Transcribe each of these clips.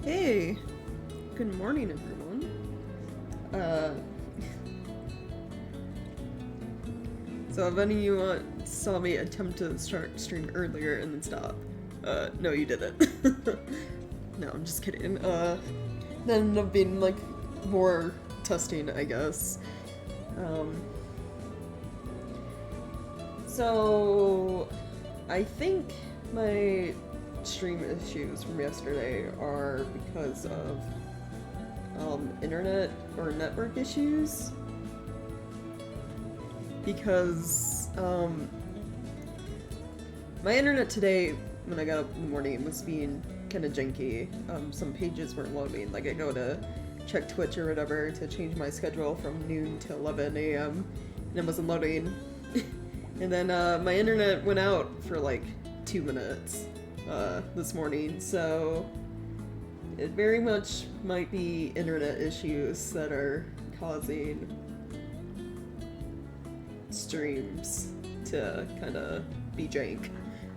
Hey, good morning, everyone. Uh, so if any of you saw me attempt to start stream earlier and then stop, no, you didn't. No, I'm just kidding. That ended up being like more testing, I guess. Um, so I think my stream issues from yesterday are because of internet or network issues. Because my internet today, when I got up in the morning, was being kind of janky. Some pages weren't loading. Like I go to check Twitch or whatever to change my schedule from noon to 11 a.m. and it wasn't loading. And then my internet went out for like 2 minutes this morning, so it very much might be internet issues that are causing streams to kind of be jank.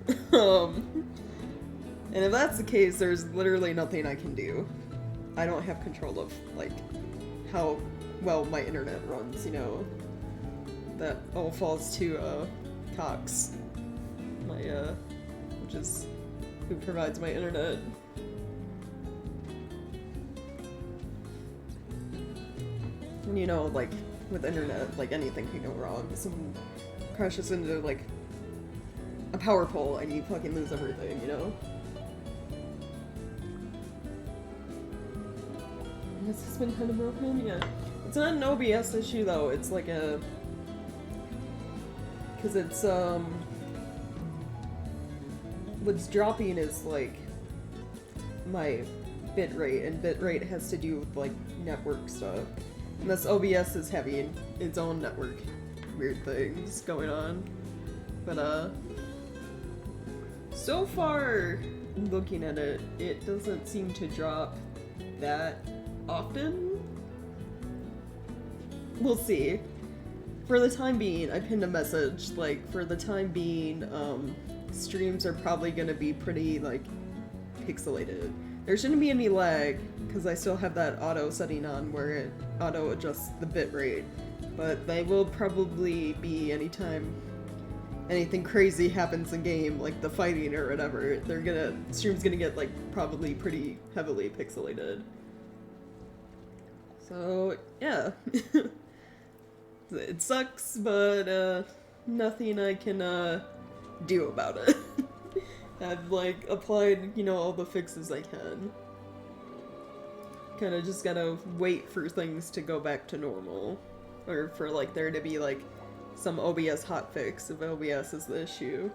And if that's the case, there's literally nothing I can do. I don't have control of, like, how well my internet runs, you know. That all falls to, Cox, my, which is who provides my internet. And you know, like, with internet, like, anything can go wrong. Someone crashes into, like, a power pole and you fucking lose everything, you know? Has this been kind of broken? Yeah. It's not an OBS issue, though. It's like a... Because it's, what's dropping is, like, my bitrate, and bitrate has to do with, like, network stuff. And this OBS is having its own network weird things going on. But, so far, looking at it, it doesn't seem to drop that often. We'll see. For the time being, I pinned a message, like, for the time being, streams are probably gonna be pretty, like, pixelated. There shouldn't be any lag, because I still have that auto setting on where it auto adjusts the bitrate, but they will probably be anytime anything crazy happens in game, like the fighting or whatever, stream's gonna get, like, probably pretty heavily pixelated. So, yeah. It sucks, but, nothing I can, do about it. I've, like, applied, you know, all the fixes I can. Kinda just gotta wait for things to go back to normal. Or for, like, there to be, like, some OBS hotfix if OBS is the issue.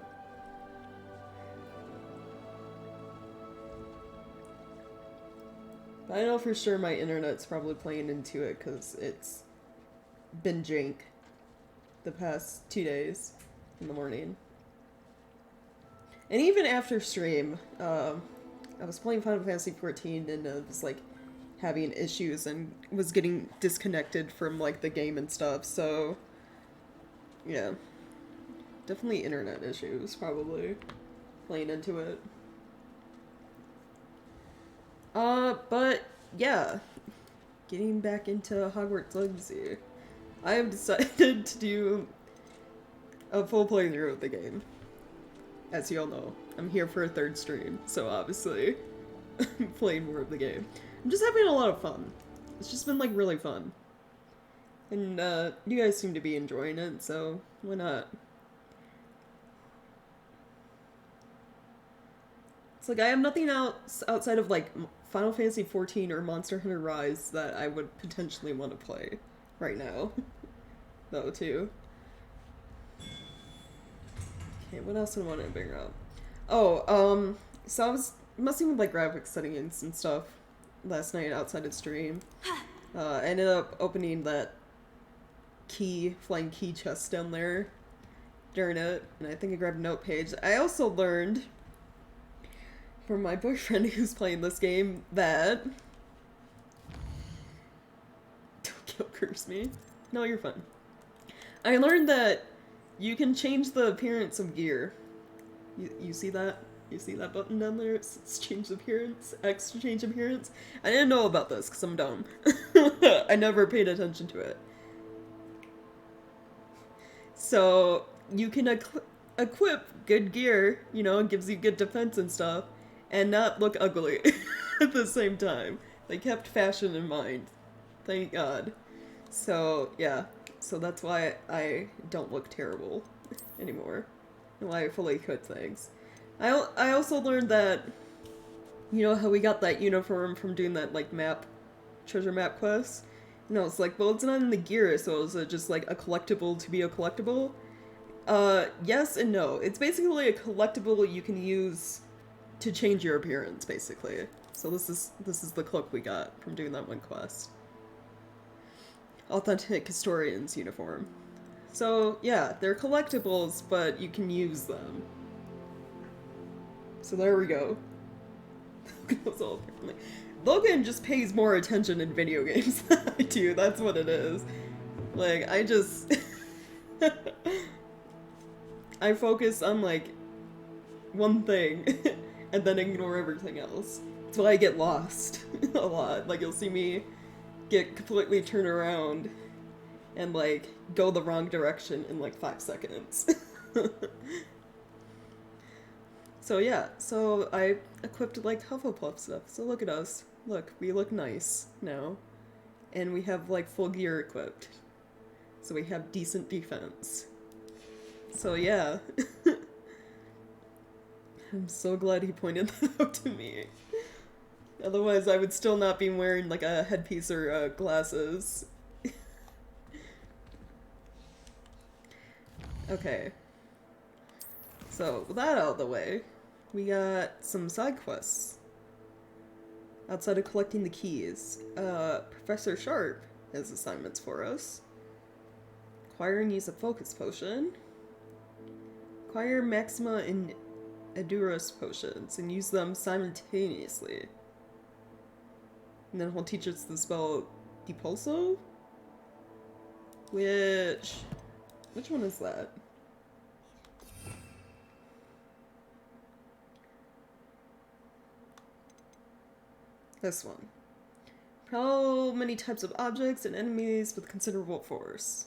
But I know for sure my internet's probably playing into it because it's been jank the past 2 days in the morning. And even after stream, I was playing Final Fantasy XIV and was like having issues and was getting disconnected from like the game and stuff, so yeah. Definitely internet issues, probably playing into it. But yeah. Getting back into Hogwarts Legacy. I have decided to do a full playthrough of the game. As you all know, I'm here for a third stream, so obviously I'm playing more of the game. I'm just having a lot of fun. It's just been like really fun. And you guys seem to be enjoying it, so why not? It's like I have nothing else outside of like Final Fantasy XIV or Monster Hunter Rise that I would potentially want to play right now. Though, too. Okay, what else do I want to bring up? Oh, so I was messing with like graphics settings and stuff last night outside of stream. I ended up opening that flying key chest down there during it, and I think I grabbed a note page. I also learned from my boyfriend who's playing this game that... Don't kill curse me. No, you're fine. I learned that you can change the appearance of gear. You see that? You see that button down there? It's change appearance, X to change appearance. I didn't know about this because I'm dumb. I never paid attention to it. So you can equip good gear, you know, it gives you good defense and stuff, and not look ugly at the same time. They kept fashion in mind. Thank God. So, yeah. So that's why I don't look terrible anymore. And why I fully equip things. I also learned that, you know how we got that uniform from doing that, like, treasure map quest? No, it's like, well, it's not in the gear, so is it just, like, a collectible to be a collectible? Yes and no. It's basically a collectible you can use to change your appearance, basically. So this is the cloak we got from doing that one quest. Authentic Historian's uniform. So, yeah, they're collectibles, but you can use them. So there we go. Logan just pays more attention in video games than I do, that's what it is. Like, I just... I focus on, like, one thing, and then ignore everything else. That's why I get lost a lot. Like, you'll see me get completely turned around and, like, go the wrong direction in, like, 5 seconds. So yeah, so I equipped, like, Hufflepuff stuff. So look at us. Look, we look nice now. And we have, like, full gear equipped. So we have decent defense. So yeah. I'm so glad he pointed that out to me. Otherwise I would still not be wearing, like, a headpiece or glasses. Okay. So, with that out of the way, we got some side quests. Outside of collecting the keys, Professor Sharp has assignments for us. Acquire and use a focus potion. Acquire Maxima and Edurus potions and use them simultaneously. And then he'll teach us the spell Depulso? Which one is that? This one. Propel many types of objects and enemies with considerable force.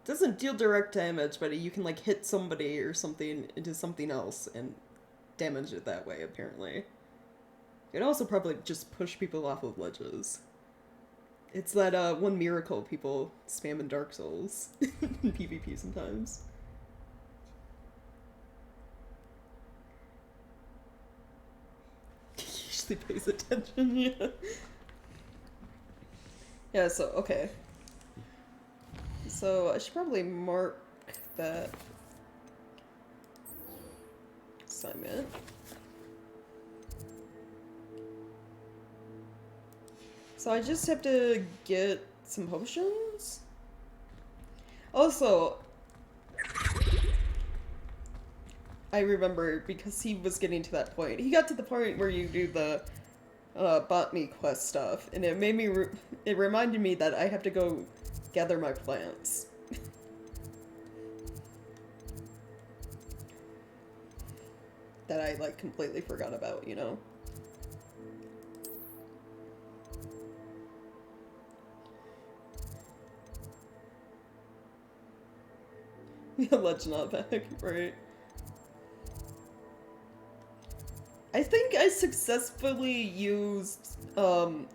Doesn't deal direct damage, but you can, like, hit somebody or something into something else and damage it that way, apparently. It also probably just push people off of ledges. It's that one miracle people spam in Dark Souls in PvP sometimes. He pays attention, yeah. Yeah, so, okay. So, I should probably mark that assignment. So I just have to get some potions? Also, I remember, because he was getting to that point. He got to the point where you do the botany quest stuff, and it made me it reminded me that I have to go gather my plants. That I, like, completely forgot about, you know? Yeah, Legend of Back, right? I think I successfully used, the,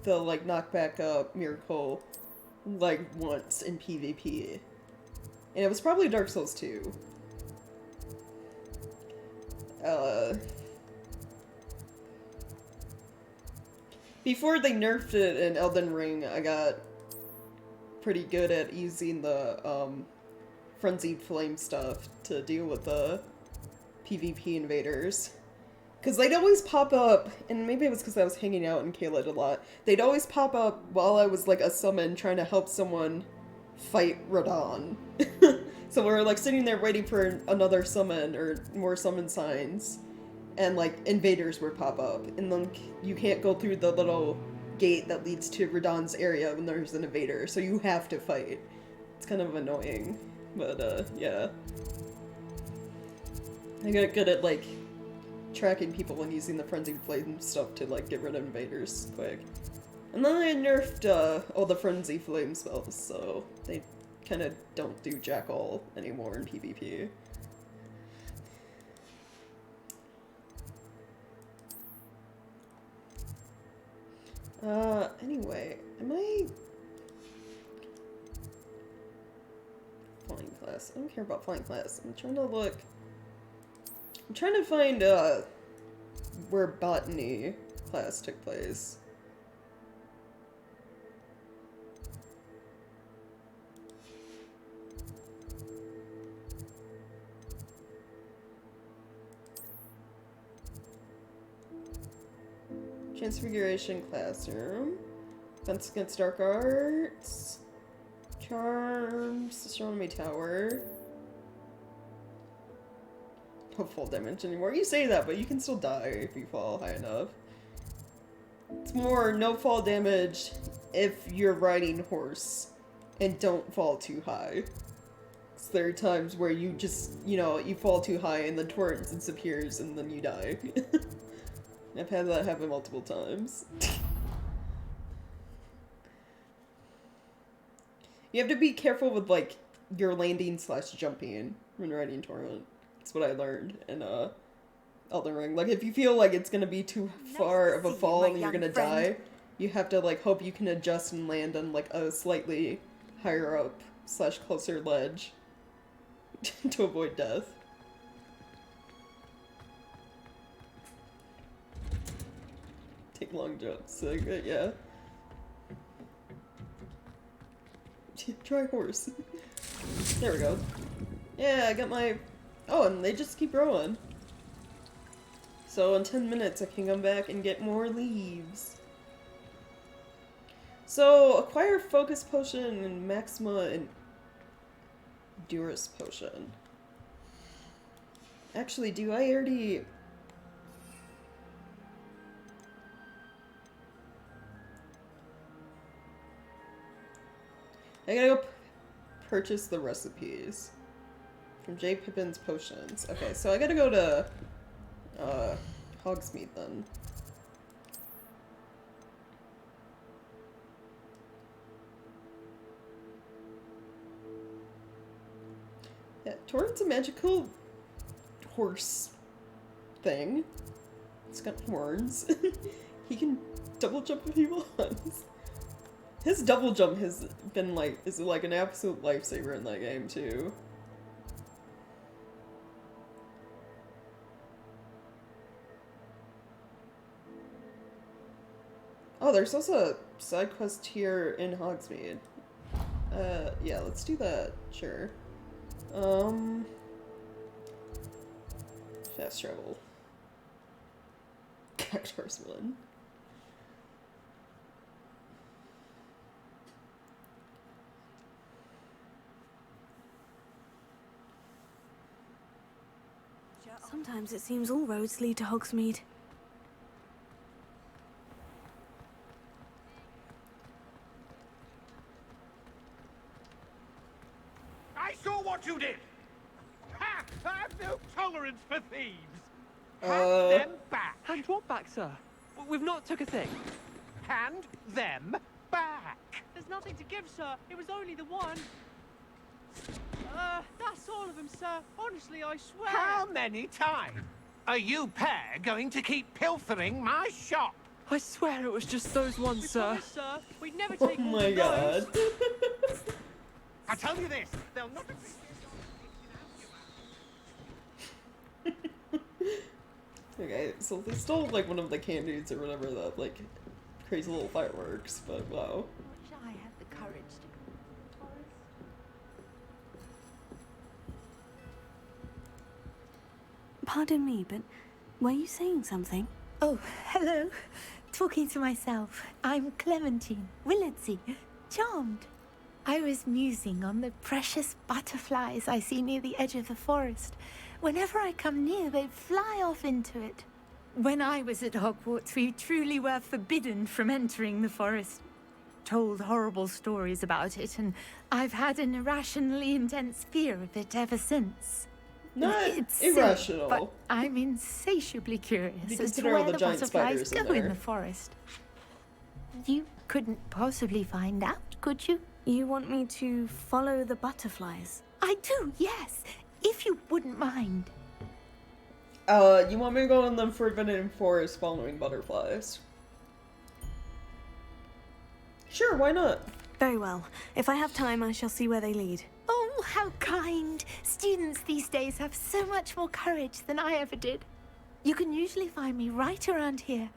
like, knockback miracle, like, once in PvP. And it was probably Dark Souls 2. Before they nerfed it in Elden Ring, I got pretty good at using the, Frenzied Flame stuff to deal with the PvP invaders. Because they'd always pop up, and maybe it was because I was hanging out in Caelid a lot, they'd always pop up while I was, like, a summon trying to help someone fight Radon. So we were, like, sitting there waiting for another summon, or more summon signs, and, like, invaders would pop up, and then you can't go through the little gate that leads to Radon's area when there's an invader, so you have to fight. It's kind of annoying. But, yeah. I got good at, like, tracking people and using the Frenzy Flame stuff to, like, get rid of invaders quick. And then I nerfed, all the Frenzy Flame spells, so they kind of don't do jack all anymore in PvP. Anyway, am I... Flying class. I don't care about flying class. I'm trying to look... I'm trying to find, where botany class took place. Transfiguration classroom. Defense against dark arts. Charms. Astronomy tower. No fall damage anymore. You say that, but you can still die if you fall high enough. It's more no fall damage if you're riding horse and don't fall too high. 'Cause there are times where you just, you know, you fall too high and the torrent disappears and then you die. I've had that happen multiple times. You have to be careful with, like, your landing / jumping when riding torrent. That's what I learned in, Elden Ring. Like, if you feel like it's gonna be too far of a fall and you're gonna die, you have to, like, hope you can adjust and land on, like, a slightly higher up / closer ledge to avoid death. Take long jumps, like, yeah. Try horse. There we go. Yeah, I got my... Oh, and they just keep growing. So in 10 minutes I can come back and get more leaves. So, acquire Focus Potion and Maxima and Durus Potion. Actually, do I already... I gotta go purchase the recipes from J. Pippin's Potions. Okay, so I gotta go to Hogsmeade then. Yeah, Torrent's a magical horse thing. It's got horns. He can double jump if he wants. His double jump has been like, is like an absolute lifesaver in that game too. Oh, there's also a side quest here in Hogsmeade. Yeah, let's do that, sure. Fast travel. Cactus one. Sometimes it seems all roads lead to Hogsmeade. I saw what you did! Ha! I have no tolerance for thieves! Hand them back! Hand what back, sir? We've not took a thing. Hand them back! There's nothing to give, sir. It was only the one. That's all of them, sir. Honestly, I swear. How many times are you pair going to keep pilfering my shop? I swear it was just those ones, We sir. promise, sir. We'd never Oh take more my than god. those. I tell you this, they'll not be... Okay, so they stole like one of the candies or whatever, that like crazy little fireworks, but wow. Wish I had the courage to. Pardon me, but were you saying something? Oh, hello. Talking to myself. I'm Clementine Willardsey. Charmed. I was musing on the precious butterflies I see near the edge of the forest. Whenever I come near, they fly off into it. When I was at Hogwarts, we truly were forbidden from entering the forest. told horrible stories about it, and I've had an irrationally intense fear of it ever since. Not It's silly, irrational. but I'm insatiably curious You as to consider all where the the giant butterflies spiders in go in there. the forest. You couldn't possibly find out, could you? You want me to follow the butterflies? I do, yes, if you wouldn't mind. You want me to go in the forbidden forest following butterflies? Sure, why not? Very well. If I have time, I shall see where they lead. Oh, how kind! Students these days have so much more courage than I ever did. You can usually find me right around here.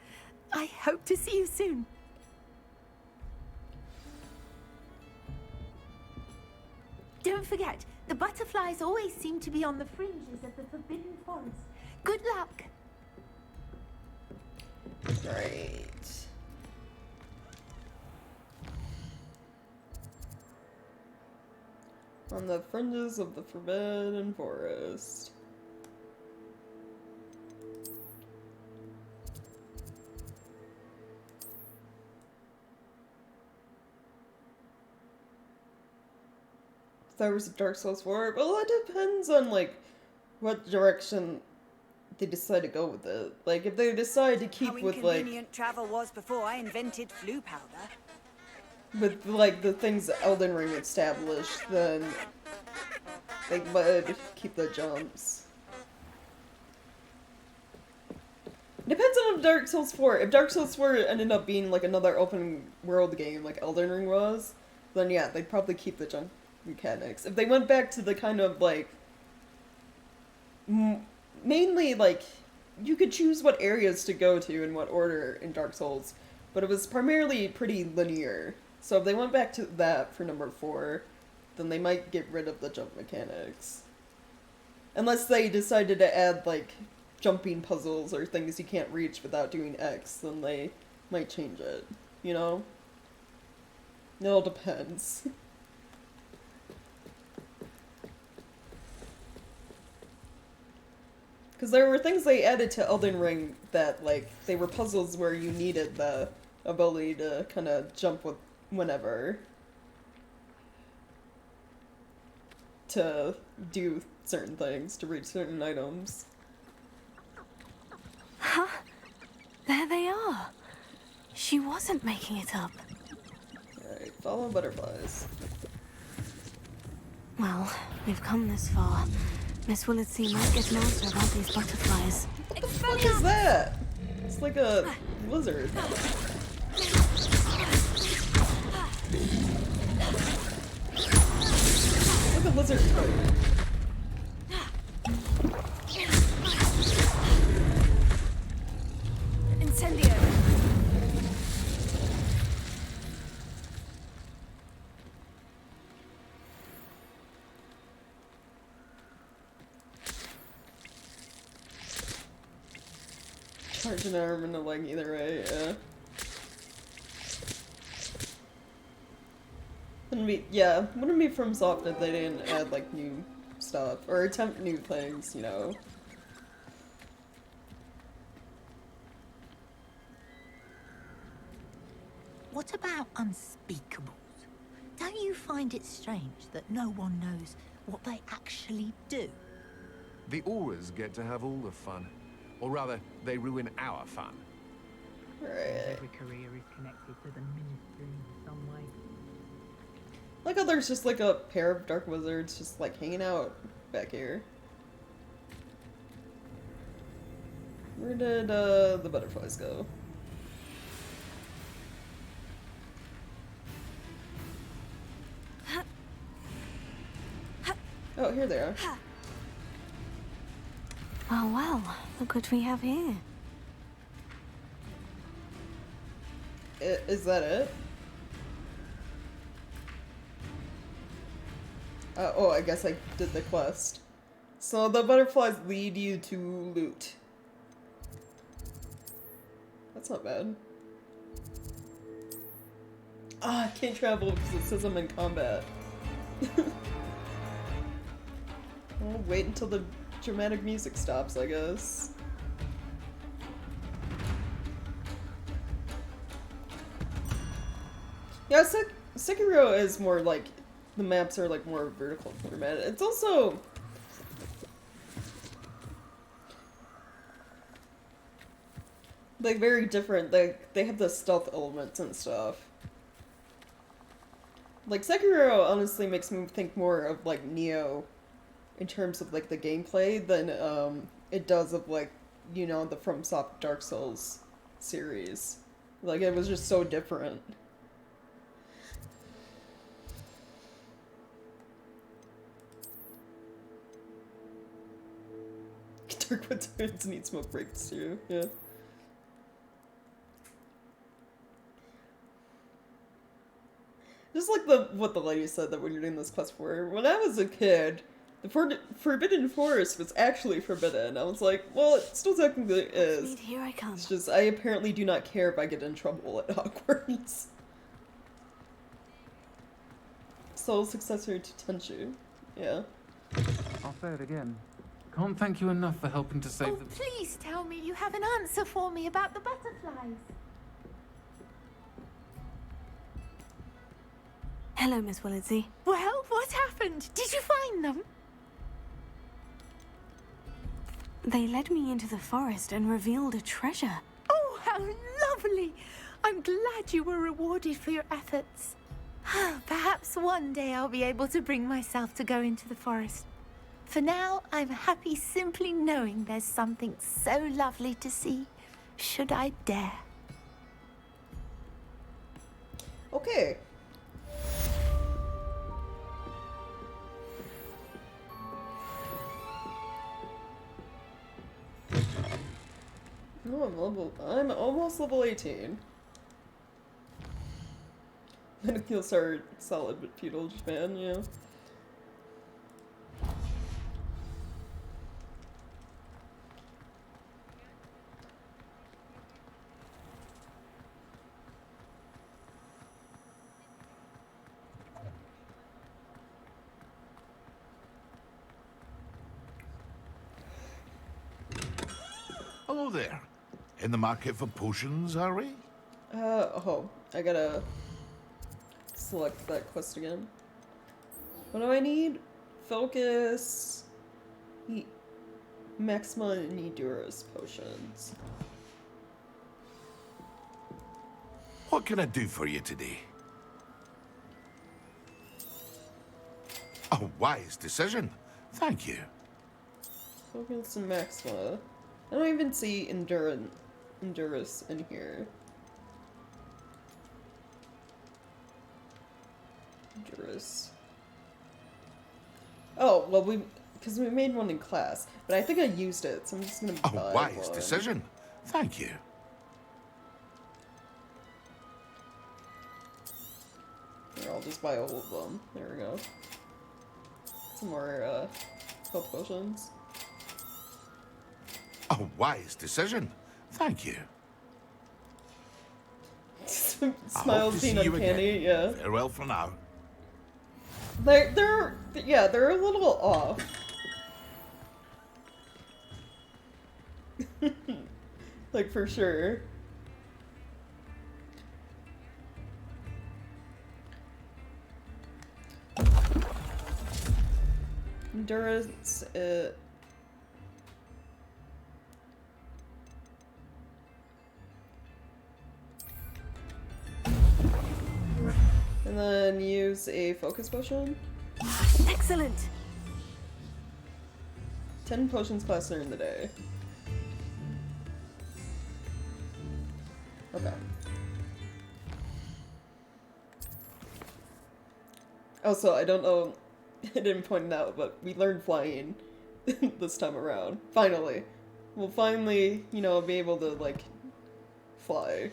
I hope to see you soon. Don't forget, the butterflies always seem to be on the fringes of the Forbidden Forest. Good luck! Right. On the fringes of the Forbidden Forest. There was a Dark Souls 4. Well, it depends on, like, what direction they decide to go with it. Like, if they decide to keep How with, like, inconvenient travel was before I invented flu powder. with, like, the things that Elden Ring established, then they would keep the jumps. Depends on Dark Souls 4. If Dark Souls 4 ended up being, like, another open world game like Elden Ring was, then yeah, they'd probably keep the jump mechanics. If they went back to the kind of, like, mainly, like, you could choose what areas to go to in what order in Dark Souls, but it was primarily pretty linear. So if they went back to that for number 4, then they might get rid of the jump mechanics. Unless they decided to add, like, jumping puzzles or things you can't reach without doing X, then they might change it, you know? It all depends. Because there were things they added to Elden Ring that, like, they were puzzles where you needed the ability to kind of jump with whenever to do certain things, to reach certain items. Huh? There they are. She wasn't making it up. Alright, follow butterflies. Well, we've come this far. Miss Willardsey might get an answer about these butterflies. What the fuck is that? It's like a lizard. Like a lizard toad. Incendio! Charge an arm and a leg either way, yeah. Wouldn't be from Soft if they didn't add, like, new stuff, or attempt new things, you know. What about unspeakables? Don't you find it strange that no one knows what they actually do? The auras get to have all the fun. Or rather, they ruin our fun. Right. Every career is connected to the ministry in some way. Like how there's just like a pair of dark wizards just like hanging out back here. Where did the butterflies go? Oh, here they are. Oh well, look what we have here. Is that it? Oh, I guess I did the quest. So the butterflies lead you to loot. That's not bad. Ah, I can't travel because it says I'm in combat. I'll wait until the dramatic music stops, I guess. Yeah, Sekiro is more like, the maps are like more vertical format. It's also... like very different. They have the stealth elements and stuff. Like Sekiro honestly makes me think more of like Neo in terms of like the gameplay than it does of like, you know, the FromSoft Dark Souls series. Like it was just so different. Darkwood turns need smoke breaks too, yeah. Just like what the lady said that when you're doing this quest for. When I was a kid, the Forbidden Forest was actually forbidden. I was like, well, it still technically is. Here I come. It's just I apparently do not care if I get in trouble at Hogwarts. Sole successor to Tenchu. Yeah. I'll say it again. Can't thank you enough for helping to save the... Please tell me you have an answer for me about the butterflies. Hello, Miss Willitsey. Well, what happened? Did you find them? They led me into the forest and revealed a treasure. Oh, how lovely! I'm glad you were rewarded for your efforts. Perhaps one day I'll be able to bring myself to go into the forest. For now, I'm happy simply knowing there's something so lovely to see, should I dare. Okay. Oh, I'm almost level 18. And it feels hard, solid but feudal Japan, yeah. Hello there. In the market for potions, are we? Oh, I gotta select that quest again. What do I need? Focus, Maxima and Endurance potions. What can I do for you today? A wise decision. Thank you. Focus and Maxima. I don't even see Endurance in here. Endurance. Oh, well, because we made one in class, but I think I used it, so I'm just gonna buy A wise one. decision. Thank you. Here, I'll just buy all of them. There we go. Some more, health potions. A wise decision. Thank you. Smiles being uncanny, yeah. Farewell for now. They're a little off. Like, for sure. Endurance, and then use a focus potion. Excellent! 10 potions class during the day. Okay. Also, I don't know, I didn't point it out, but we learned flying this time around. Finally. We'll finally, you know, be able to, like, fly.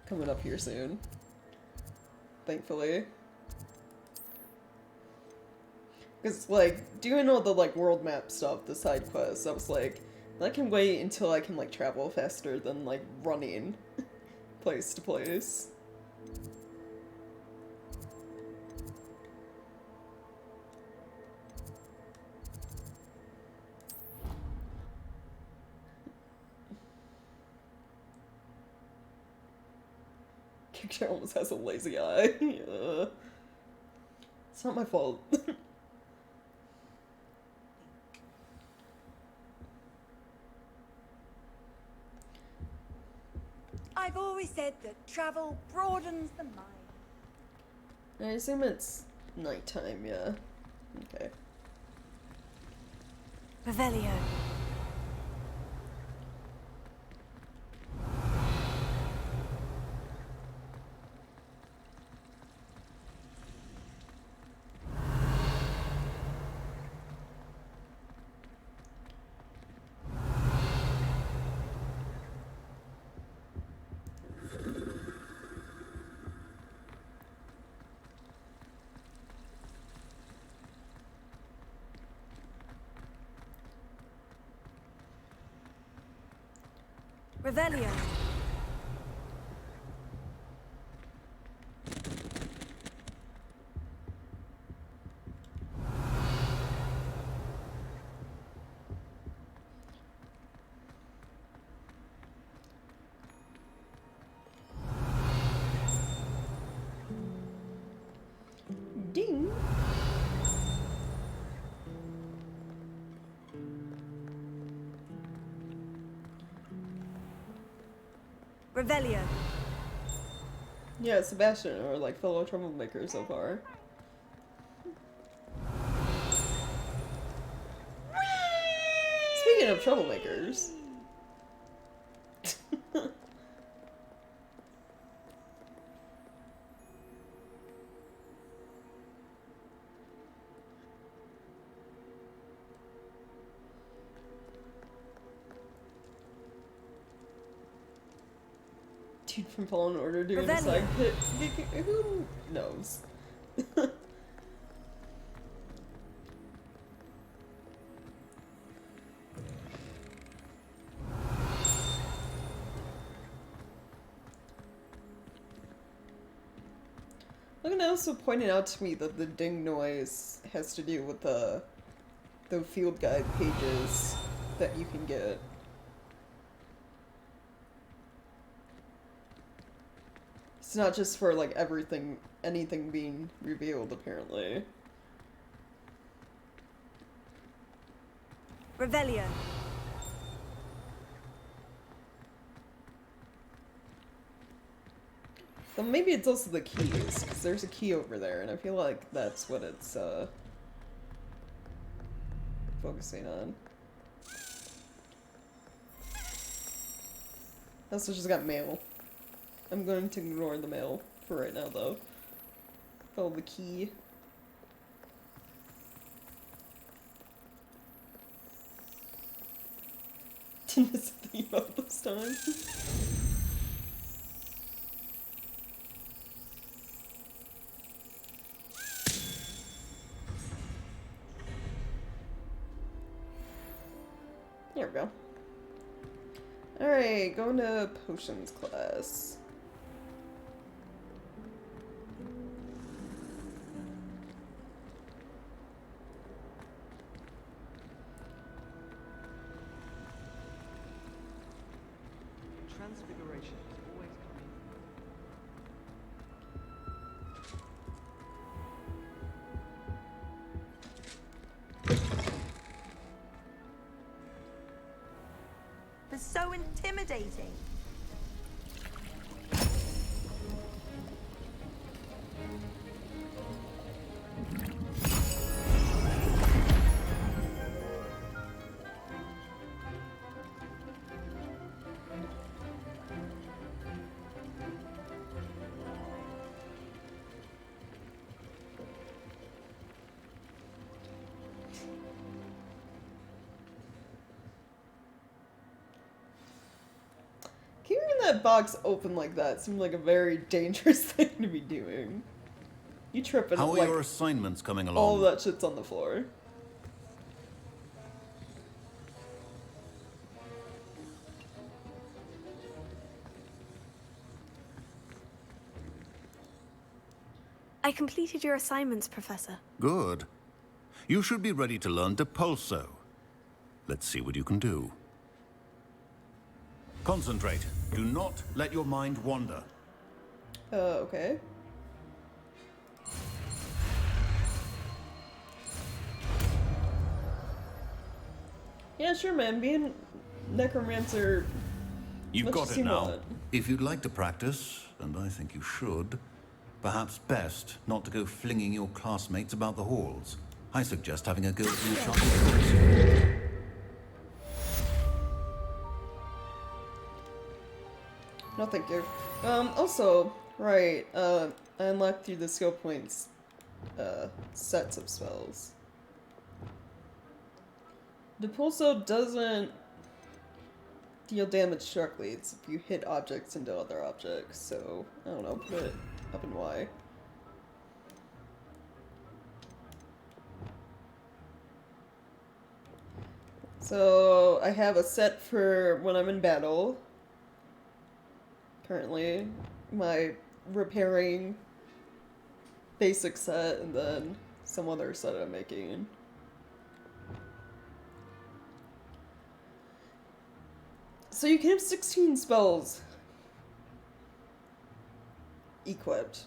Coming up here soon. Thankfully. Because, like, doing all the, like, world map stuff, the side quests, I was like, I can wait until I can, like, travel faster than, like, running place to place. Character almost has a lazy eye. It's not my fault. I've always said that travel broadens the mind. I assume it's nighttime, yeah. Okay. Revelio. Revelio. Ding. Revelio. Yeah, Sebastian are like fellow troublemakers so far. Speaking of troublemakers. Dude from Fallen Order doing a side hit. Who knows? Look, and also pointed out to me that the ding noise has to do with the field guide pages that you can get. It's not just for like anything being revealed, apparently. Revelio. So maybe it's also the keys, because there's a key over there, and I feel like that's what it's focusing on. I also just got mail. I'm going to ignore the mail for right now, though. Follow the key. Didn't miss a thing about this time. There we go. Alright, going to potions class. Transfiguration is always coming. They're so intimidating. Keeping that box open like that seemed like a very dangerous thing to be doing. You trip and How are like your assignments coming along? all that shit's on the floor. I completed your assignments, Professor. Good. You should be ready to learn Depulso. Let's see what you can do. Concentrate. Do not let your mind wander. Okay. Yeah, sure, man. Being necromancer. You've got it now. Want. If you'd like to practice, and I think you should, perhaps best not to go flinging your classmates about the halls. I suggest having a go at your child. No, thank you. Also, right, I unlocked through the skill points, sets of spells. Depulso doesn't deal damage directly, it's if you hit objects into other objects, so, I don't know, put it up in Y. So, I have a set for when I'm in battle. Currently, my repairing basic set, and then some other set I'm making. So you can have 16 spells equipped.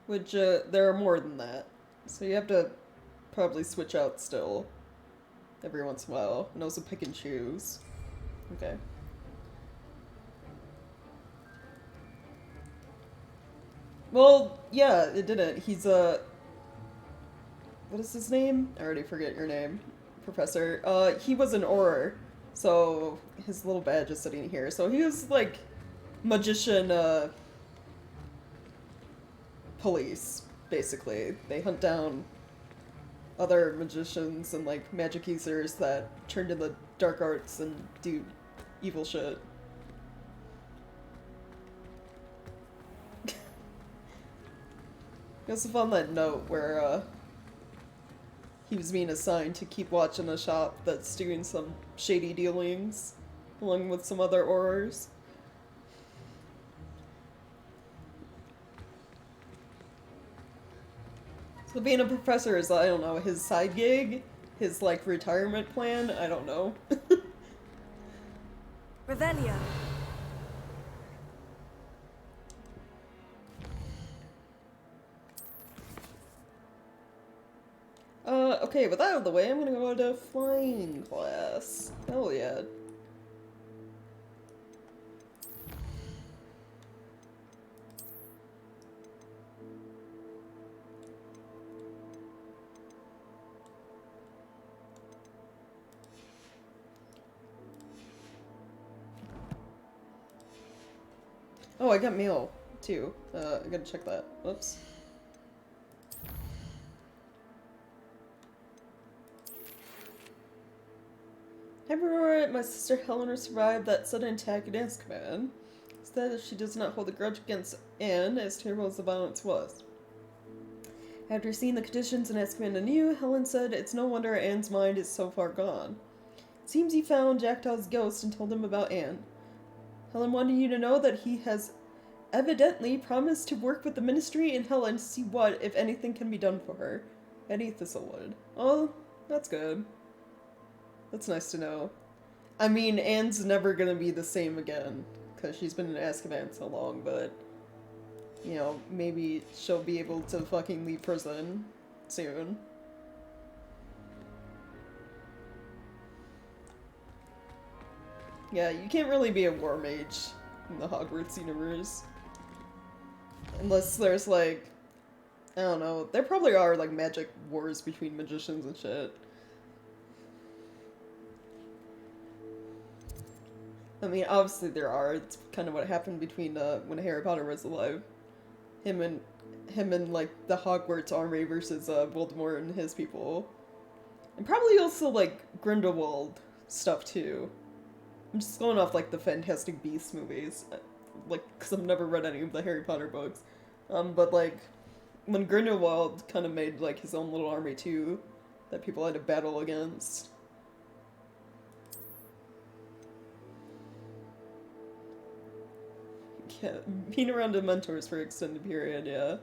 Which, there are more than that. So you have to probably switch out still every once in a while, and also pick and choose. Okay. Well, yeah, it didn't. He's what is his name? I already forget your name, Professor. He was an Auror, so his little badge is sitting here. So he was like magician, police, basically. They hunt down other magicians and like magic users that turn to the dark arts and do evil shit. I also found that note where he was being assigned to keep watch in a shop that's doing some shady dealings along with some other Aurors. So being a professor is, I don't know, his side gig? His, like, retirement plan? I don't know. Revelio. Okay, with that out of the way, I'm gonna go to flying class. Hell yeah. Oh, I got mail, too. I gotta check that. Whoops. However, my sister Helena survived that sudden attack in Azkaban. Said she does not hold a grudge against Anne, as terrible as the violence was. After seeing the conditions in Azkaban anew, Helen said it's no wonder Anne's mind is so far gone. It seems he found Jackdaw's ghost and told him about Anne. Helen wanted you to know that he has evidently promised to work with the Ministry and Helen to see what, if anything, can be done for her. Eddie Thistlewood. Oh, that's good. That's nice to know. I mean, Anne's never gonna be the same again, because she's been in Azkaban so long, but, you know, maybe she'll be able to fucking leave prison soon. Yeah, you can't really be a war mage in the Hogwarts universe. Unless there's, like, I don't know, there probably are, like, magic wars between magicians and shit. I mean, obviously there are. It's kind of what happened between, when Harry Potter was alive. Him and, like, the Hogwarts army versus, Voldemort and his people. And probably also, like, Grindelwald stuff, too. I'm just going off, like, the Fantastic Beasts movies. Like, because I've never read any of the Harry Potter books. But, like, when Grindelwald kind of made, like, his own little army, too, that people had to battle against. Yeah, being around Dementors for an extended period, yeah.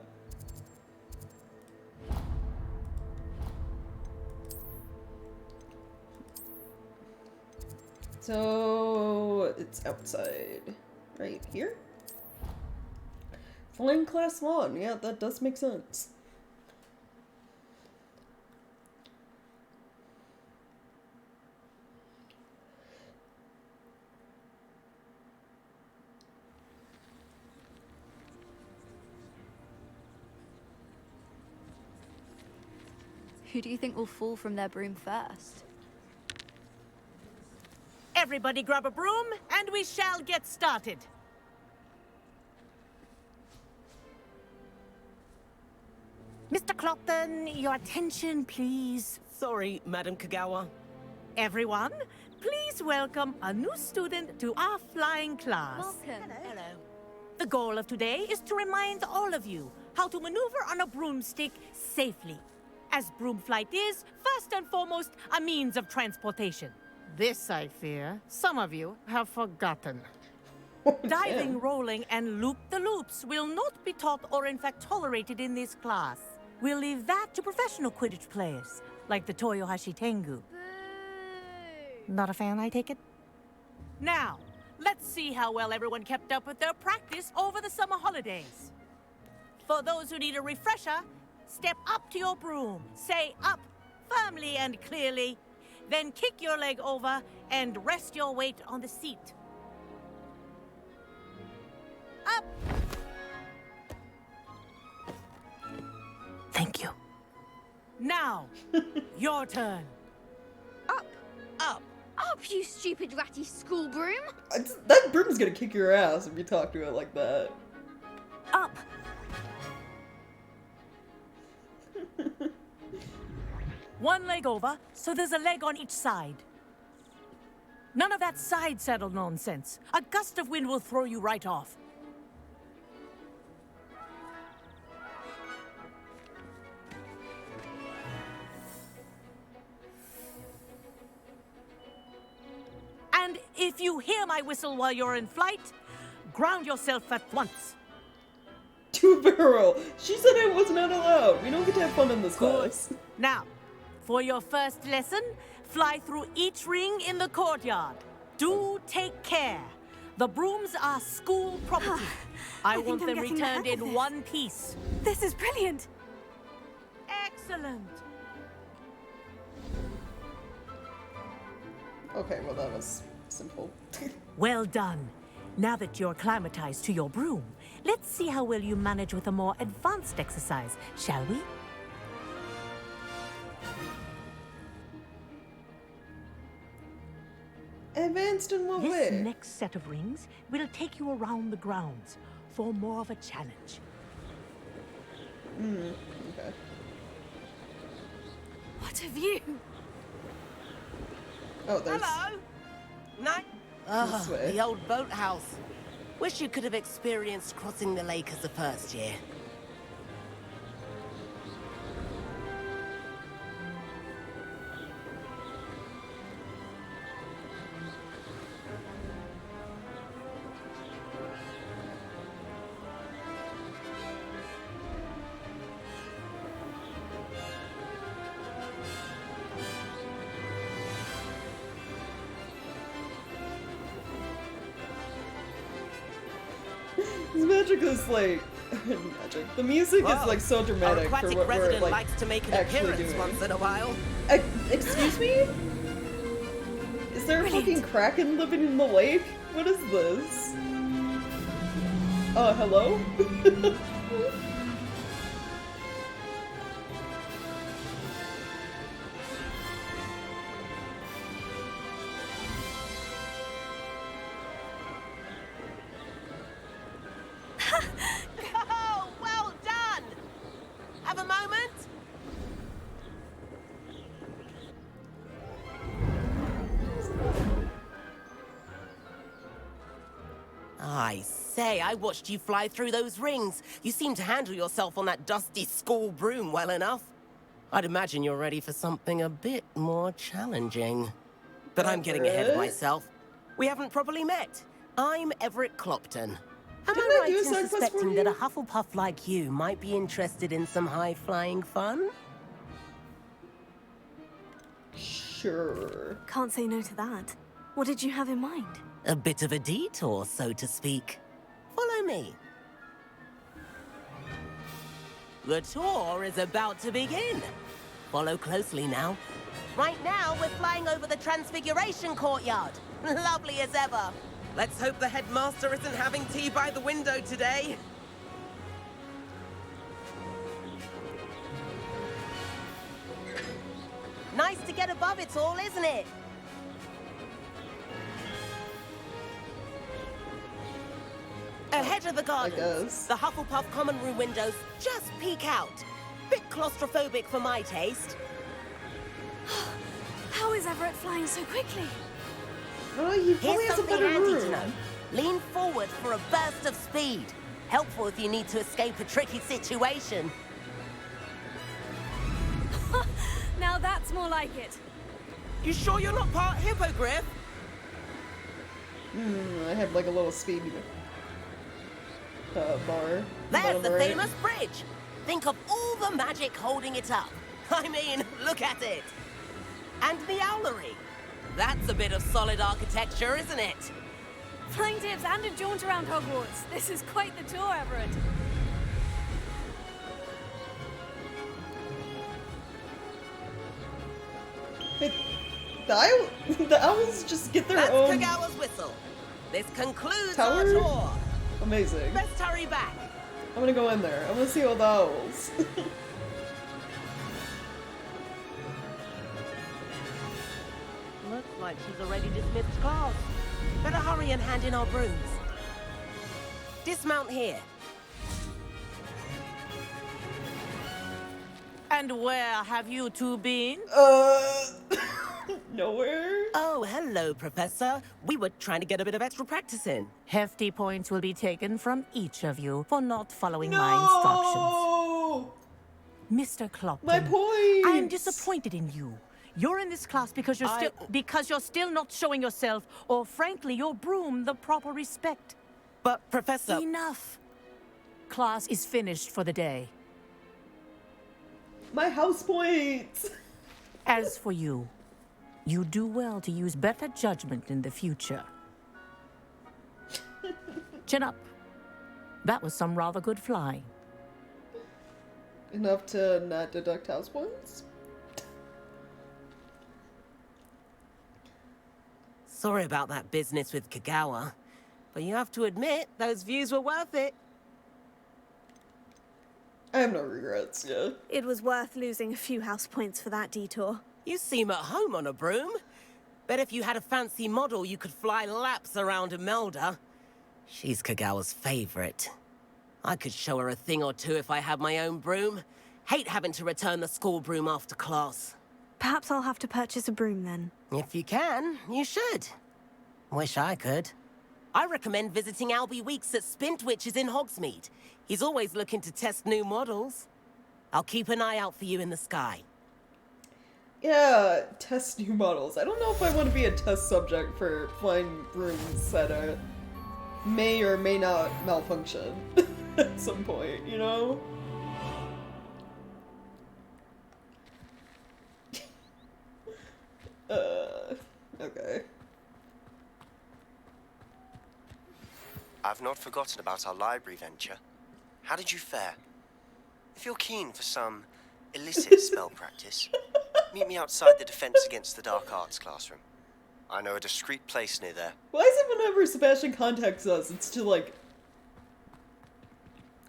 So, it's outside. Right here? Flying class lawn. Yeah, that does make sense. Who do you think will fall from their broom first? Everybody grab a broom, and we shall get started. Mr. Clopton, your attention, please. Sorry, Madam Kagawa. Everyone, please welcome a new student to our flying class. Welcome. Hello. The goal of today is to remind all of you how to maneuver on a broomstick safely. As broom flight is, first and foremost, a means of transportation. This, I fear, some of you have forgotten. Diving, rolling, and loop-the-loops will not be taught or in fact tolerated in this class. We'll leave that to professional Quidditch players, like the Toyohashi Tengu. Not a fan, I take it? Now, let's see how well everyone kept up with their practice over the summer holidays. For those who need a refresher, step up to your broom, say up firmly and clearly, then kick your leg over and rest your weight on the seat. Up! Thank you. Now, your turn. Up! Up! Up, you stupid ratty school broom! That broom's gonna kick your ass if you talk to it like that. Up! One leg over, so there's a leg on each side. None of that side saddle nonsense. A gust of wind will throw you right off. And if you hear my whistle while you're in flight, ground yourself at once. Two barrel. She said it was not allowed. We don't get to have fun in this class. Now, for your first lesson, fly through each ring in the courtyard. Do take care. The brooms are school property. I want I'm them getting the returned hang of in this. one piece. This is brilliant. Excellent. Okay, well that was simple. Well done. Now that you're acclimatized to your broom, let's see how well you manage with a more advanced exercise, shall we? Advanced in what This way? next set of rings will take you around the grounds for more of a challenge. Okay. What a view! Oh, there's... Hello. Night. This way. The old boathouse. Wish you could have experienced crossing the lake as a first year. This magic is like... magic. The music is like so dramatic Our for aquatic what we're resident like likes to make an actually appearance doing. once in a while. Excuse me? Is there a fucking kraken living in the lake? What is this? Hello? Oh, well done! Have a moment? I say, I watched you fly through those rings. You seem to handle yourself on that dusty school broom well enough. I'd imagine you're ready for something a bit more challenging. But I'm getting ahead of myself. We haven't properly met. I'm Everett Clopton. Am I right in suspecting that a Hufflepuff like you might be interested in some high-flying fun? Sure. Can't say no to that. What did you have in mind? A bit of a detour, so to speak. Follow me. The tour is about to begin. Follow closely now. Right now, we're flying over the Transfiguration Courtyard. Lovely as ever. Let's hope the headmaster isn't having tea by the window today. Nice to get above it all, isn't it? Ahead of the gardens, the Hufflepuff common room windows just peek out. Bit claustrophobic for my taste. How is Everett flying so quickly? Oh, you probably Here's has a something better handy room. to know. Lean forward for a burst of speed. Helpful if you need to escape a tricky situation. Now that's more like it. You sure you're not part hippogriff? I have like a little speed bar. There's the right. famous bridge. Think of all the magic holding it up. I mean, look at it. And the owlery. That's a bit of solid architecture, isn't it? Flying tips and a jaunt around Hogwarts. This is quite the tour, Everett. Wait, the owls just get their That's own Kagawa's whistle. This concludes tower? our tour. Amazing. Best hurry back. I'm gonna go in there. I'm gonna see all the owls. Looks like she's already dismissed class. Better hurry and hand in our brooms. Dismount here. And where have you two been? Nowhere. Oh, hello, Professor. We were trying to get a bit of extra practice in. Hefty points will be taken from each of you for not following my instructions. Mr. Clopton, My point. I am disappointed in you. You're in this class because you're still not showing yourself, or frankly, your broom the proper respect. But, Professor... Enough. Class is finished for the day. My house points. As for you, you do well to use better judgment in the future. Chin up. That was some rather good flying. Enough to not deduct house points? Sorry about that business with Kagawa, but you have to admit, those views were worth it. I have no regrets, yeah. It was worth losing a few house points for that detour. You seem at home on a broom. Bet if you had a fancy model, you could fly laps around Imelda. She's Kagawa's favorite. I could show her a thing or two if I had my own broom. Hate having to return the school broom after class. Perhaps I'll have to purchase a broom then. If you can, you should. Wish I could. I recommend visiting Albie Weeks at Spintwitches in Hogsmeade. He's always looking to test new models. I'll keep an eye out for you in the sky. Yeah, test new models. I don't know if I want to be a test subject for flying brooms that may or may not malfunction at some point, you know? Okay. I've not forgotten about our library venture. How did you fare? If you're keen for some illicit spell practice, meet me outside the Defense Against the Dark Arts classroom. I know a discreet place near there. Why is it whenever Sebastian contacts us, it's to, like,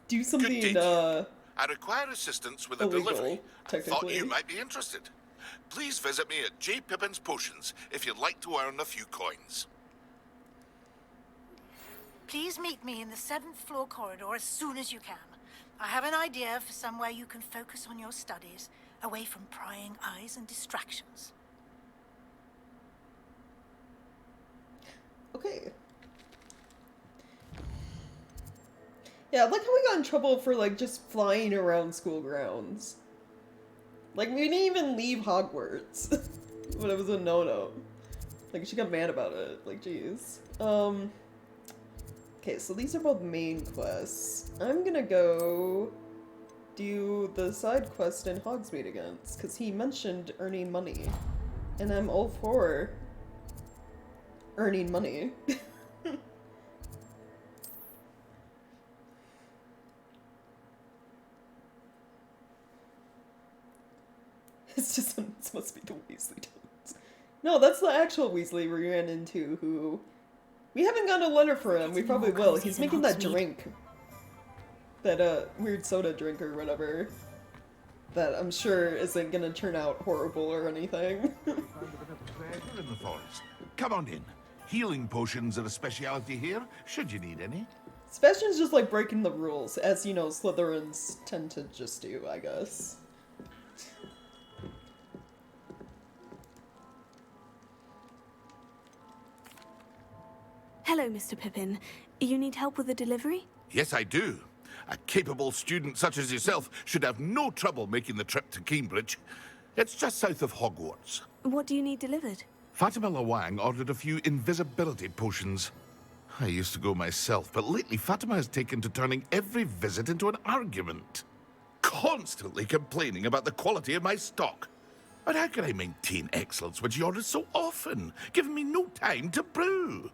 do something, I require assistance with a illegal, delivery. I thought technically. you might be interested. Please visit me at J. Pippin's Potions if you'd like to earn a few coins. Please meet me in the 7th floor corridor as soon as you can. I have an idea for somewhere you can focus on your studies, away from prying eyes and distractions. Okay. Yeah, I like how we got in trouble for, like, just flying around school grounds. Like, we didn't even leave Hogwarts. But it was a no-no. Like, she got mad about it. Like, jeez. Okay, so these are both main quests. I'm gonna go do the side quest in Hogsmeade again, because he mentioned earning money. And I'm all for earning money. It's just, this must be the Weasley twins. No, that's the actual Weasley we ran into who... We haven't gotten a letter for him, we probably will. He's making that drink. That, weird soda drink or whatever. That I'm sure isn't gonna turn out horrible or anything. We're in the forest. Come on in. Healing potions are a specialty here, should you need any. Sebastian's just like breaking the rules, as you know, Slytherins tend to just do, I guess. Hello, Mr. Pippin. You need help with the delivery? Yes, I do. A capable student such as yourself should have no trouble making the trip to Cambridge. It's just south of Hogwarts. What do you need delivered? Fatima Lawang ordered a few invisibility potions. I used to go myself, but lately Fatima has taken to turning every visit into an argument. Constantly complaining about the quality of my stock. But how can I maintain excellence when she orders so often, giving me no time to brew?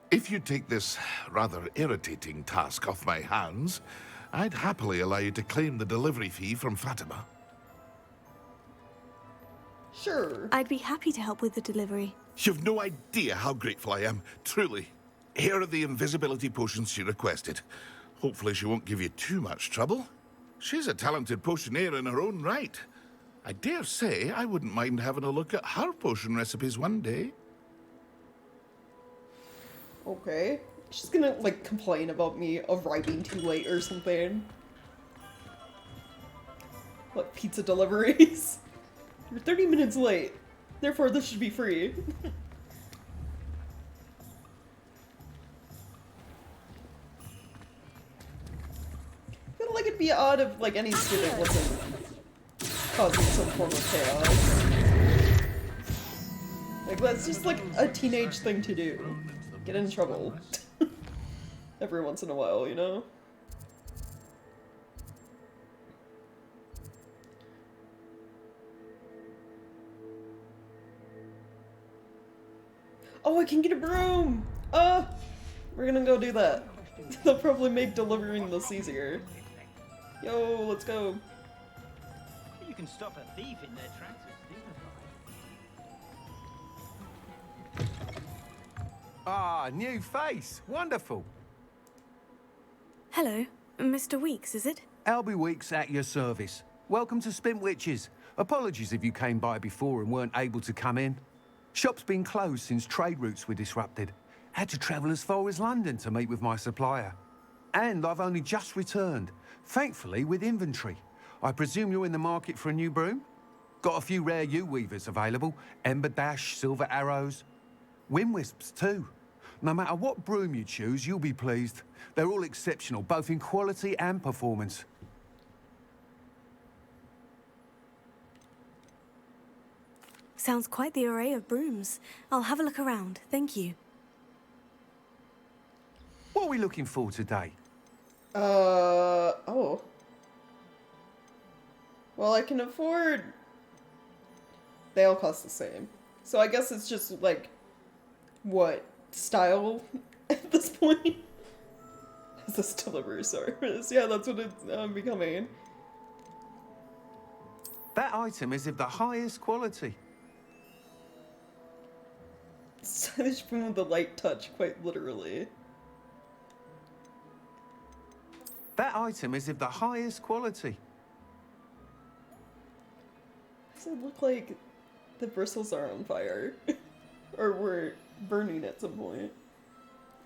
If you take this rather irritating task off my hands, I'd happily allow you to claim the delivery fee from Fatima. Sure. I'd be happy to help with the delivery. You've no idea how grateful I am, truly. Here are the invisibility potions she requested. Hopefully she won't give you too much trouble. She's a talented potioneer in her own right. I dare say I wouldn't mind having a look at her potion recipes one day. Okay. She's gonna, like, complain about me arriving too late or something. What, pizza deliveries? You're 30 minutes late. Therefore, this should be free. I feel like it'd be odd if, like, any student wasn't causing some form of chaos. Like, that's just, like, a teenage thing to do. Get in trouble. Every once in a while, you know? Oh, I can get a broom! We're gonna go do that. They'll probably make delivering this easier. Yo, let's go. You can stop a thief in their tracks as dignified. Ah, new face. Wonderful. Hello. Mr. Weeks, is it? Albie Weeks at your service. Welcome to Spintwitches. Apologies if you came by before and weren't able to come in. Shop's been closed since trade routes were disrupted. Had to travel as far as London to meet with my supplier. And I've only just returned, thankfully with inventory. I presume you're in the market for a new broom? Got a few rare yew-weavers available. Ember Dash, Silver Arrows. Wind-wisps too. No matter what broom you choose, you'll be pleased. They're all exceptional, both in quality and performance. Sounds quite the array of brooms. I'll have a look around, thank you. What are we looking for today? Oh. Well, I can afford... They all cost the same. So I guess it's just, like, what style at this point? Is this delivery service? Yeah, that's what it's becoming. That item is of the highest quality. Stylish broom with a light touch, quite literally. That item is of the highest quality. Does it look like the bristles are on fire? Or were burning at some point?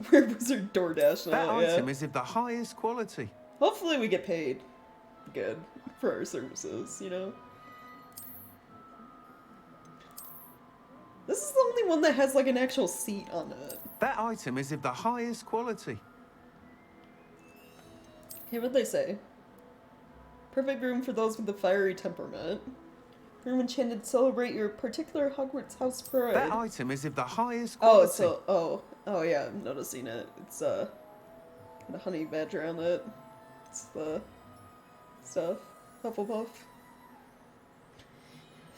Where was our DoorDash now? That item is of the highest quality. Hopefully we get paid good for our services, you know? This is the only one that has like an actual seat on it. That item is of the highest quality. Okay, what'd they say? Perfect room for those with the fiery temperament. Room enchanted to celebrate your particular Hogwarts house pride. That item is of the highest quality. Oh yeah, I'm noticing it. It's got a honey badger on it. It's the stuff. Hufflepuff.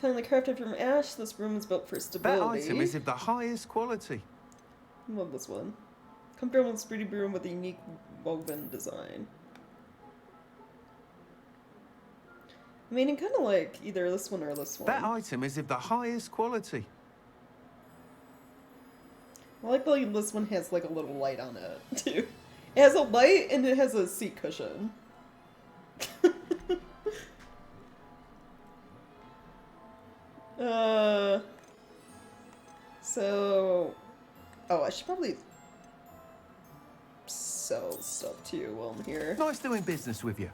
Finally crafted from ash, this room is built for stability. That item is of the highest quality. I love this one. Comfortable and sturdy broom with a unique woven design. I mean, I kind of like either this one or this one. That item is of the highest quality. I like the this one has like a little light on it too. It has a light and it has a seat cushion. So, oh, I should probably sell stuff too while I'm here. Nice doing business with you.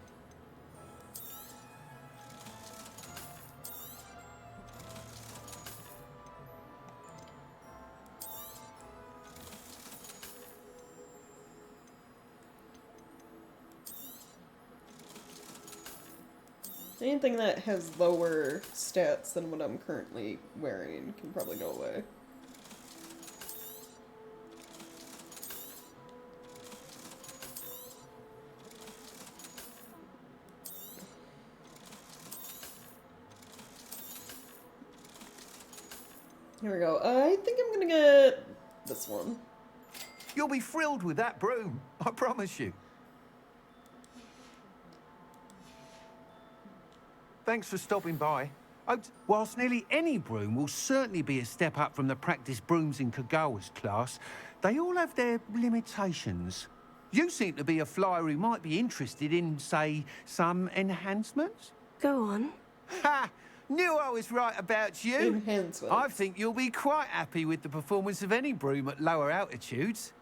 Anything that has lower stats than what I'm currently wearing can probably go away. Here we go. I think I'm gonna get this one. You'll be thrilled with that broom, I promise you. Thanks for stopping by. Whilst nearly any broom will certainly be a step up from the practice brooms in Kagawa's class, they all have their limitations. You seem to be a flyer who might be interested in, say, some enhancements? Go on. Ha! Knew I was right about you. Enhancements. I think you'll be quite happy with the performance of any broom at lower altitudes.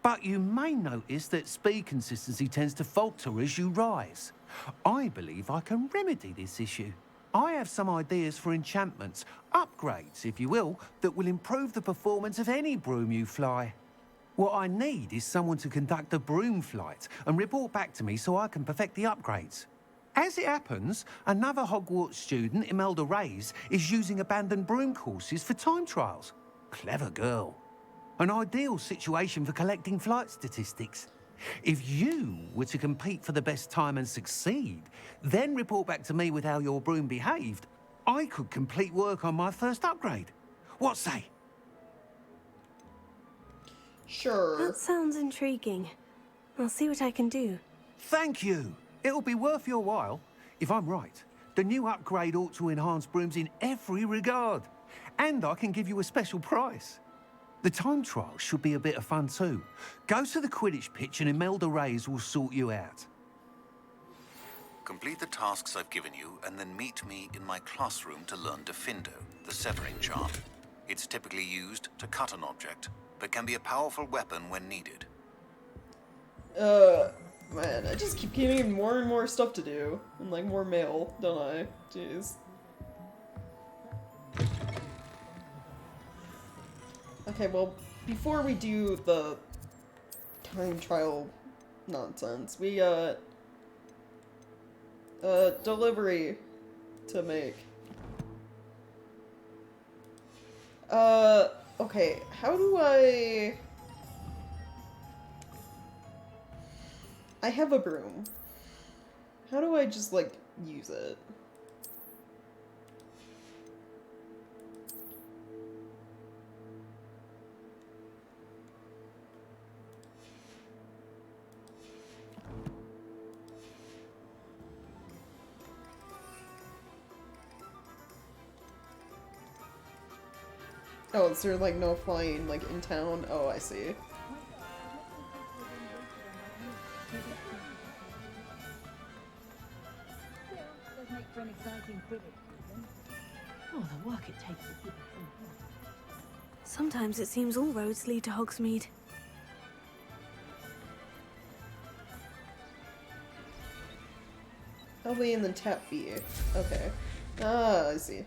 But you may notice that speed consistency tends to falter as you rise. I believe I can remedy this issue. I have some ideas for enchantments, upgrades, if you will, that will improve the performance of any broom you fly. What I need is someone to conduct a broom flight and report back to me so I can perfect the upgrades. As it happens, another Hogwarts student, Imelda Reyes, is using abandoned broom courses for time trials. Clever girl. An ideal situation for collecting flight statistics. If you were to compete for the best time and succeed, then report back to me with how your broom behaved, I could complete work on my first upgrade. What say? Sure. That sounds intriguing. I'll see what I can do. Thank you. It'll be worth your while. If I'm right, the new upgrade ought to enhance brooms in every regard. And I can give you a special price. The time trial should be a bit of fun too. Go to the Quidditch pitch and Imelda Reyes will sort you out. Complete the tasks I've given you and then meet me in my classroom to learn Defindo, the severing charm. It's typically used to cut an object, but can be a powerful weapon when needed. Man, I just keep getting more and more stuff to do. And like more mail, don't I? Jeez. Okay, well, before we do the time trial nonsense, we got delivery to make. Okay, how do I have a broom. How do I just, like, use it? Oh, is there, like, no flying, like, in town? Oh, I see. Oh, the work it takes to keep it from Sometimes it seems all roads lead to Hogsmeade. L and then tap B. Okay. Ah, I see.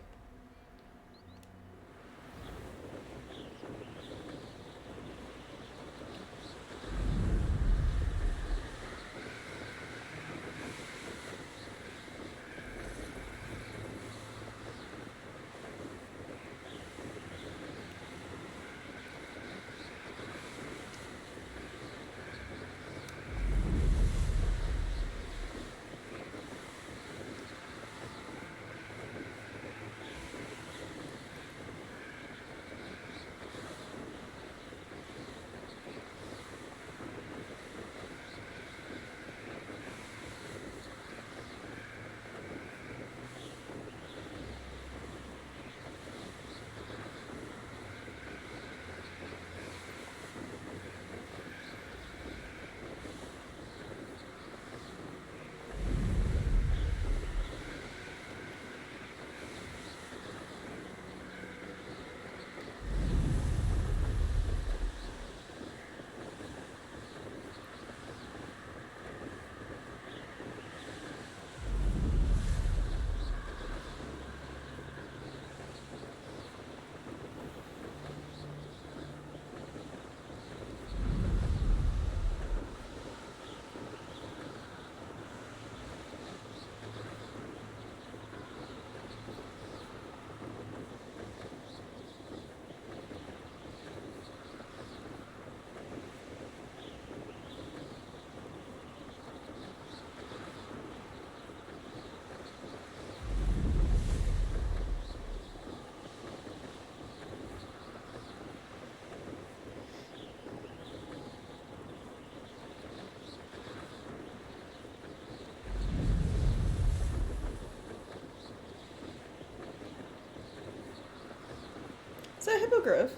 hippogriff.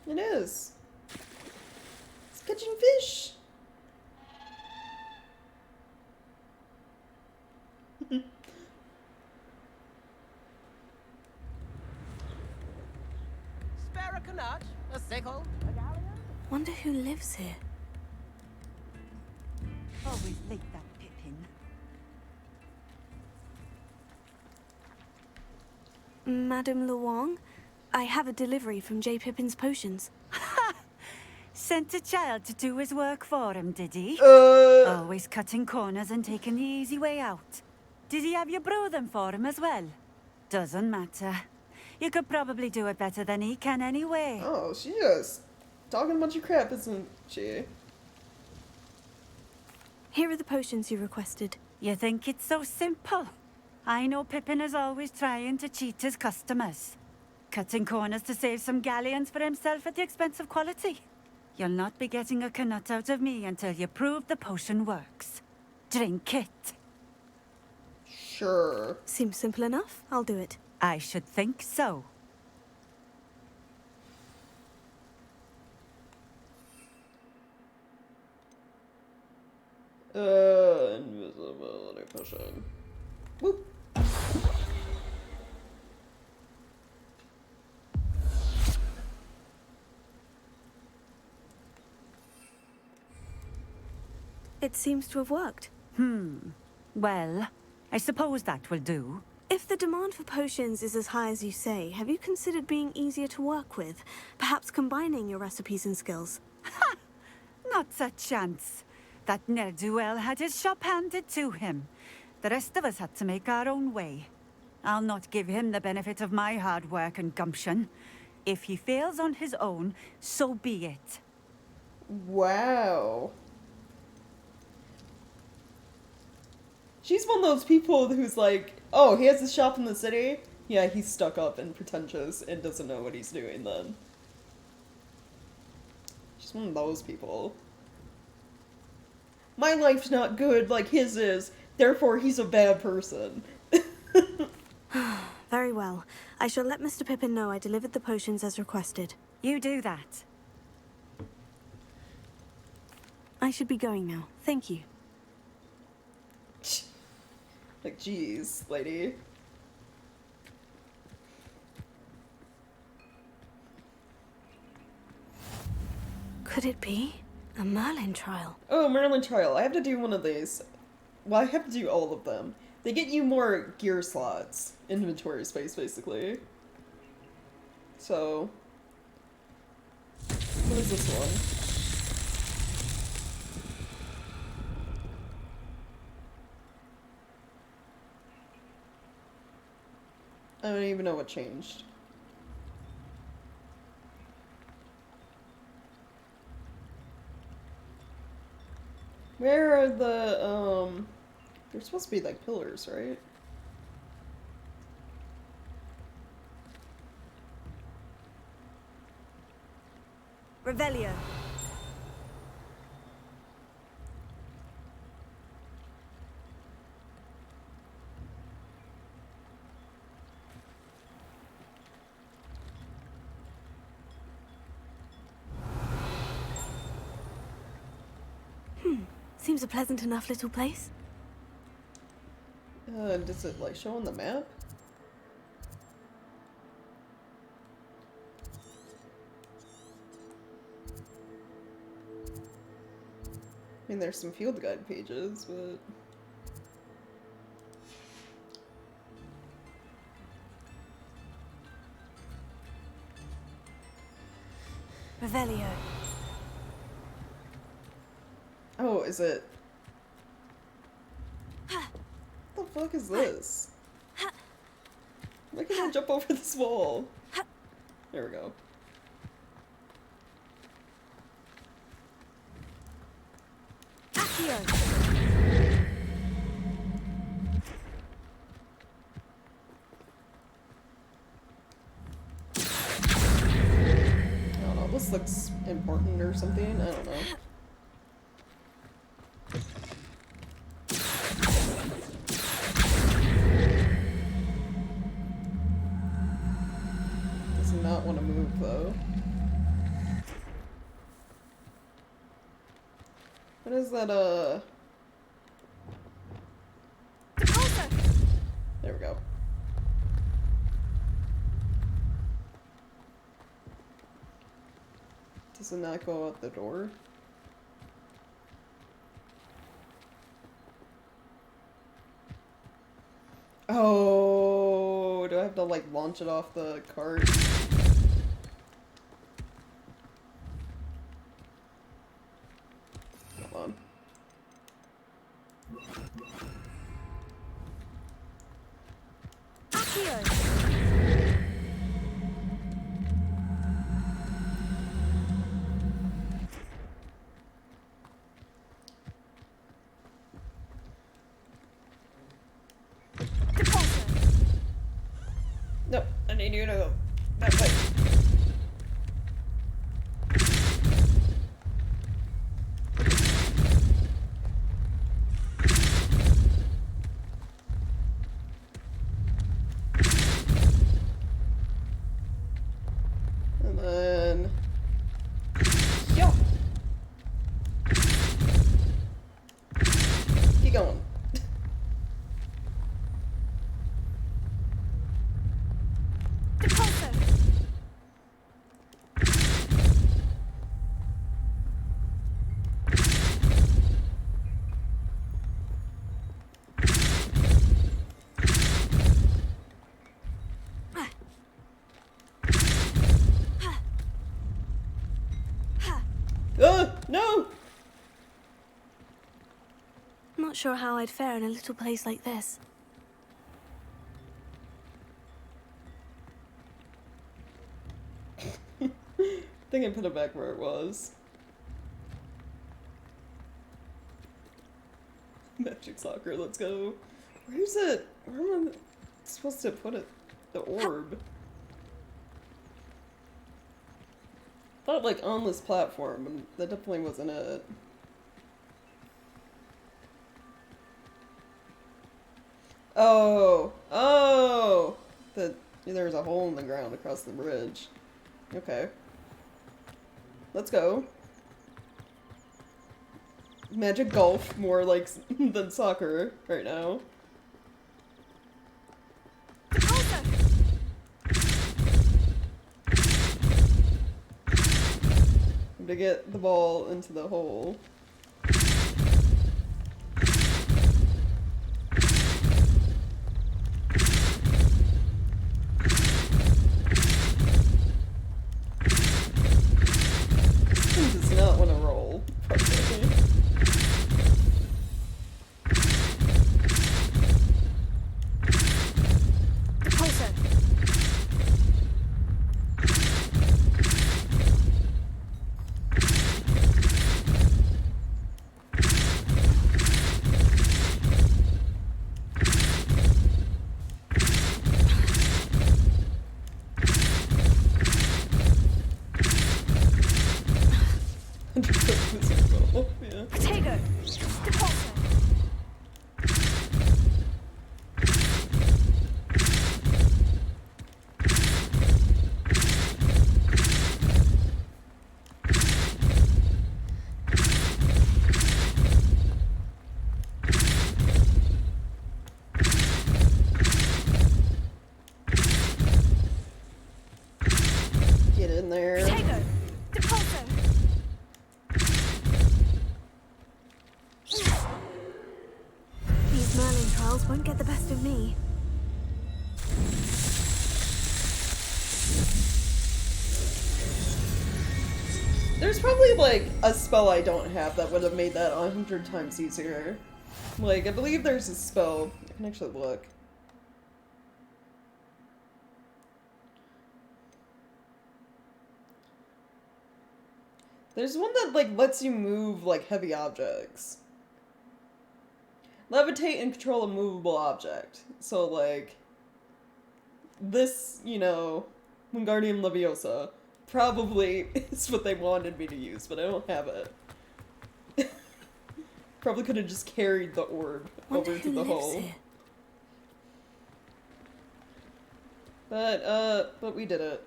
It is. It's catching fish. Spare a canut, a sickle, a galleon? Wonder who lives here. Always like that Pippin. Madame Luong, I have a delivery from J. Pippin's potions. Sent a child to do his work for him, did he? Always cutting corners and taking the easy way out. Did he have you brew them for him as well? Doesn't matter. You could probably do it better than he can anyway. Oh, she just talking a bunch of crap, isn't she? Here are the potions you requested. You think it's so simple? I know Pippin is always trying to cheat his customers. Cutting corners to save some galleons for himself at the expense of quality. You'll not be getting a canut out of me until you prove the potion works. Drink it. Sure. Seems simple enough. I'll do it. I should think so. Invisibility potion. Whoop. It seems to have worked. Well, I suppose that will do. If the demand for potions is as high as you say, have you considered being easier to work with? Perhaps combining your recipes and skills? Ha! Not a chance. That ne'er-do-well had his shop handed to him. The rest of us had to make our own way. I'll not give him the benefit of my hard work and gumption. If he fails on his own, so be it. Wow. She's one of those people who's like, oh, he has a shop in the city? Yeah, he's stuck up and pretentious and doesn't know what he's doing then. She's one of those people. My life's not good like his is, therefore he's a bad person. Very well. I shall let Mr. Pippin know I delivered the potions as requested. You do that. I should be going now. Thank you. Like, geez, lady. Could it be a Merlin trial? Oh, Merlin trial. I have to do one of these. Well, I have to do all of them. They get you more gear slots. Inventory space, basically. So... what is this one? I don't even know what changed. Where are the, they're supposed to be like pillars, right? Revelio. Seems a pleasant enough little place. Does it like show on the map? I mean, there's some field guide pages, but... Revelio. Oh, is it? What the fuck is this? Why can't I jump over this wall? There we go. I don't know, this looks important or something, I don't know. What is that, There we go. Does it not go out the door? Oh, do I have to like launch it off the cart? Come on. No, I need you to go that way. And then... Yeah. Keep going. No! I'm not sure how I'd fare in a little place like this. I think I put it back where it was. Magic soccer, let's go. Where's it? Where am I supposed to put it? The orb. I thought like on this platform, and that definitely wasn't it. Oh! Oh! There's a hole in the ground across the bridge. Okay. Let's go. Magic golf, more like than soccer right now. To get the ball into the hole. Does not want to roll, probably. Yeah. Potato! Depulso! Get in there. Potato! Depulso! These Merlin trials won't get the best of me. There's probably like a spell I don't have that would have made that 100 times easier. Like, I believe there's a spell. I can actually look. There's one that like lets you move like heavy objects. Levitate and control a movable object. So like this, you know, Wingardium Leviosa probably is what they wanted me to use, but I don't have it. Probably could have just carried the orb over to the hole. But we did it.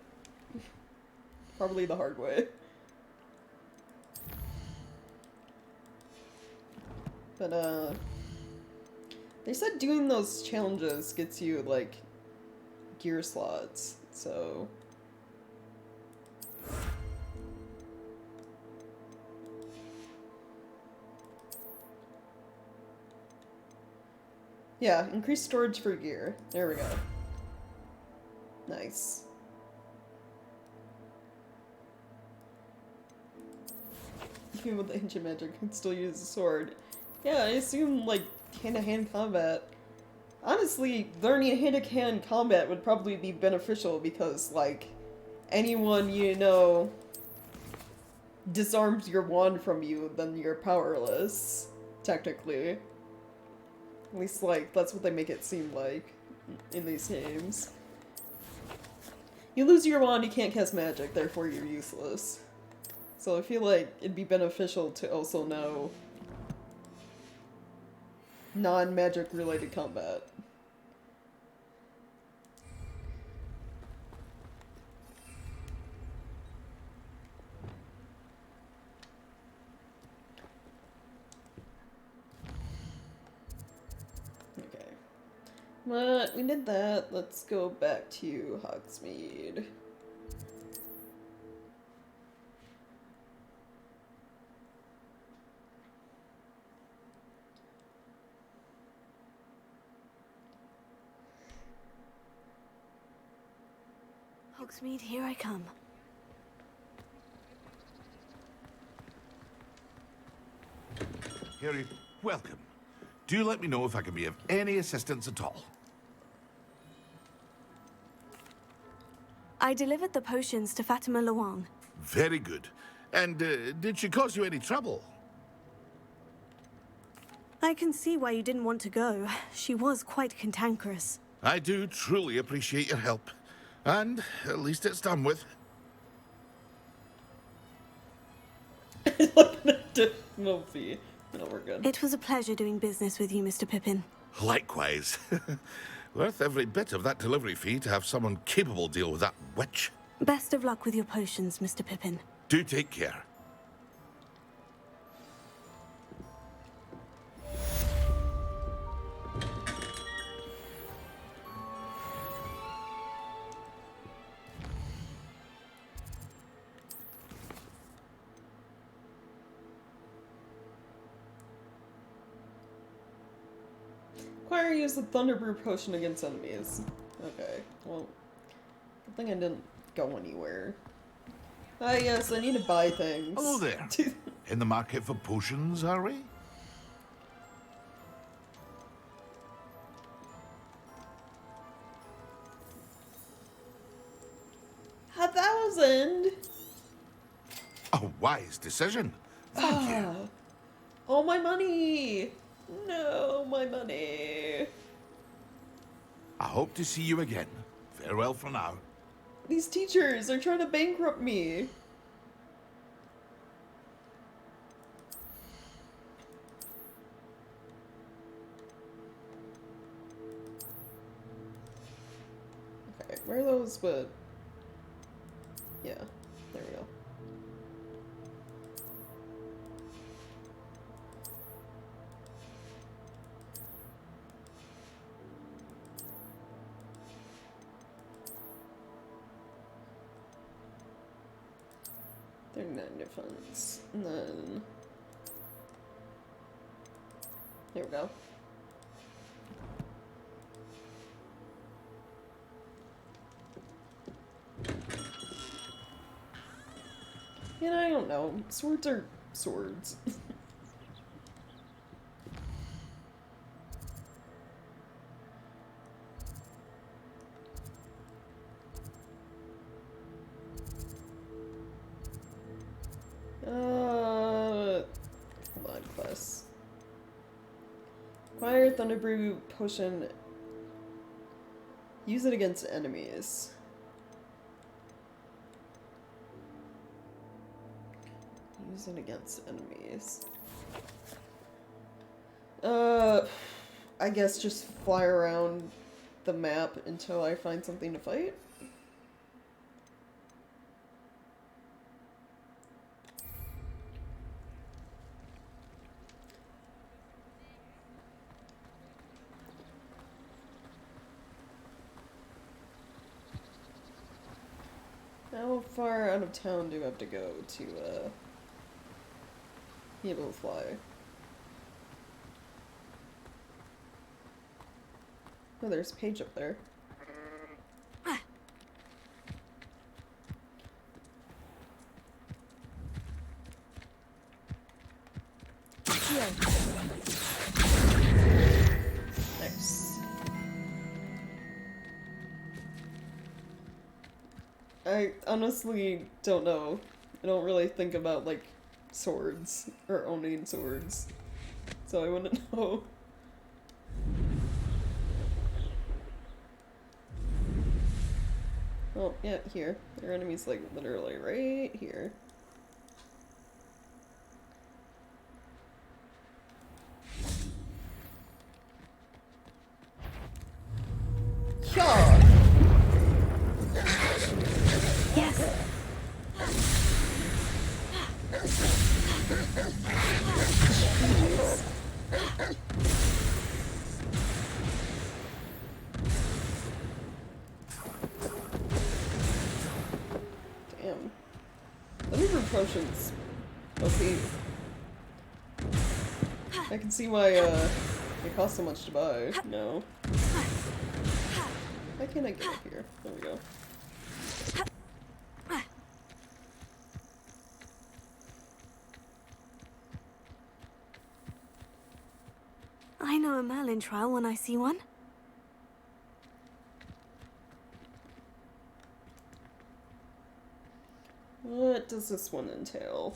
Probably the hard way. But, they said doing those challenges gets you, like, gear slots, so... Yeah, increase storage for gear. There we go. Nice. Even with ancient magic, can still use a sword. Yeah, I assume, like, hand-to-hand combat. Honestly, learning hand-to-hand combat would probably be beneficial because, like, anyone you know disarms your wand from you, then you're powerless, technically. At least, like, that's what they make it seem like in these games. You lose your wand, you can't cast magic, therefore you're useless. So I feel like it'd be beneficial to also know non-magic related combat. Okay. But we did that. Let's go back to Hogsmeade. Hogsmeade, here I come. Harry, welcome. Do let me know if I can be of any assistance at all. I delivered the potions to Fatima Luang. Very good. And did she cause you any trouble? I can see why you didn't want to go. She was quite cantankerous. I do truly appreciate your help. And at least it's done with. Movie. No, we're good. It was a pleasure doing business with you, Mr. Pippin. Likewise. Worth every bit of that delivery fee to have someone capable deal with that witch. Best of luck with your potions, Mr. Pippin. Do take care. Choir used the Thunderbrew potion against enemies. Okay, well, good thing I didn't go anywhere. Ah, yes, I need to buy things. Hello there. In the market for potions, are we? $1,000? A wise decision. Thank you. Oh, my money! No, my money. I hope to see you again. Farewell for now. These teachers are trying to bankrupt me. Okay, where are those, but... Yeah, there we go. They're 9 defense. And then... There we go. And I don't know. Swords are swords. Hold on, quests. Fire Thunderbrew potion. Use it against enemies. Use it against enemies. I guess just fly around the map until I find something to fight. How far out of town do I have to go to be able to fly? Oh, there's a page up there. Nice. I honestly don't know. I don't really think about, like, swords or owning swords, so I wouldn't know. Oh, yeah, here. Their enemy's, like, literally right here. Yeah. Yes. Damn. Maneuver potions. Okay. I can see why they cost so much to buy. No. Why can't I get up here? There we go. I know a Merlin trial when I see one. What does this one entail?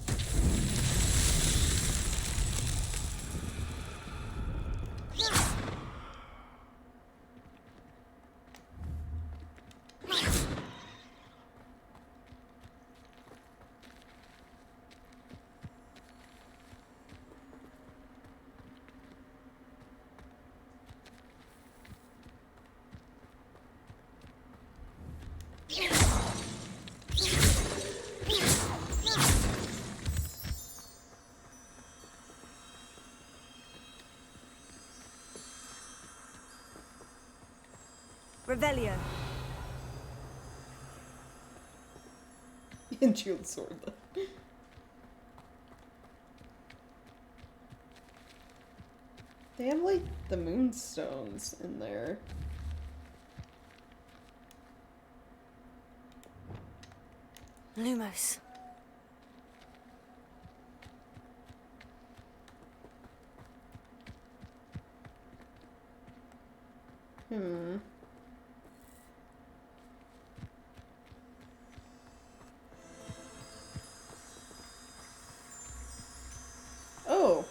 Revelio. Enchant sword, though. They have, like, the moonstones in there. Lumos. Hmm. Oh.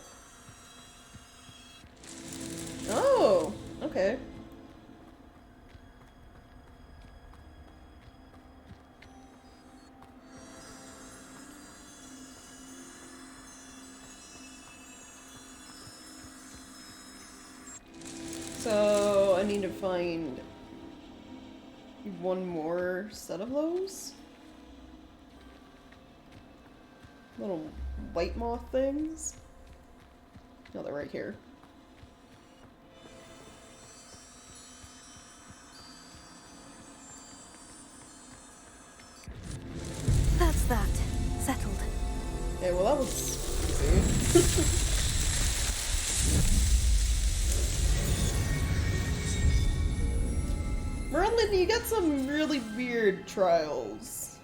Oh, okay. So I need to find one more set of those little white moth things. No, they're right here. That's that. Settled. Okay, well that was easy. Merlin, you got some really weird trials.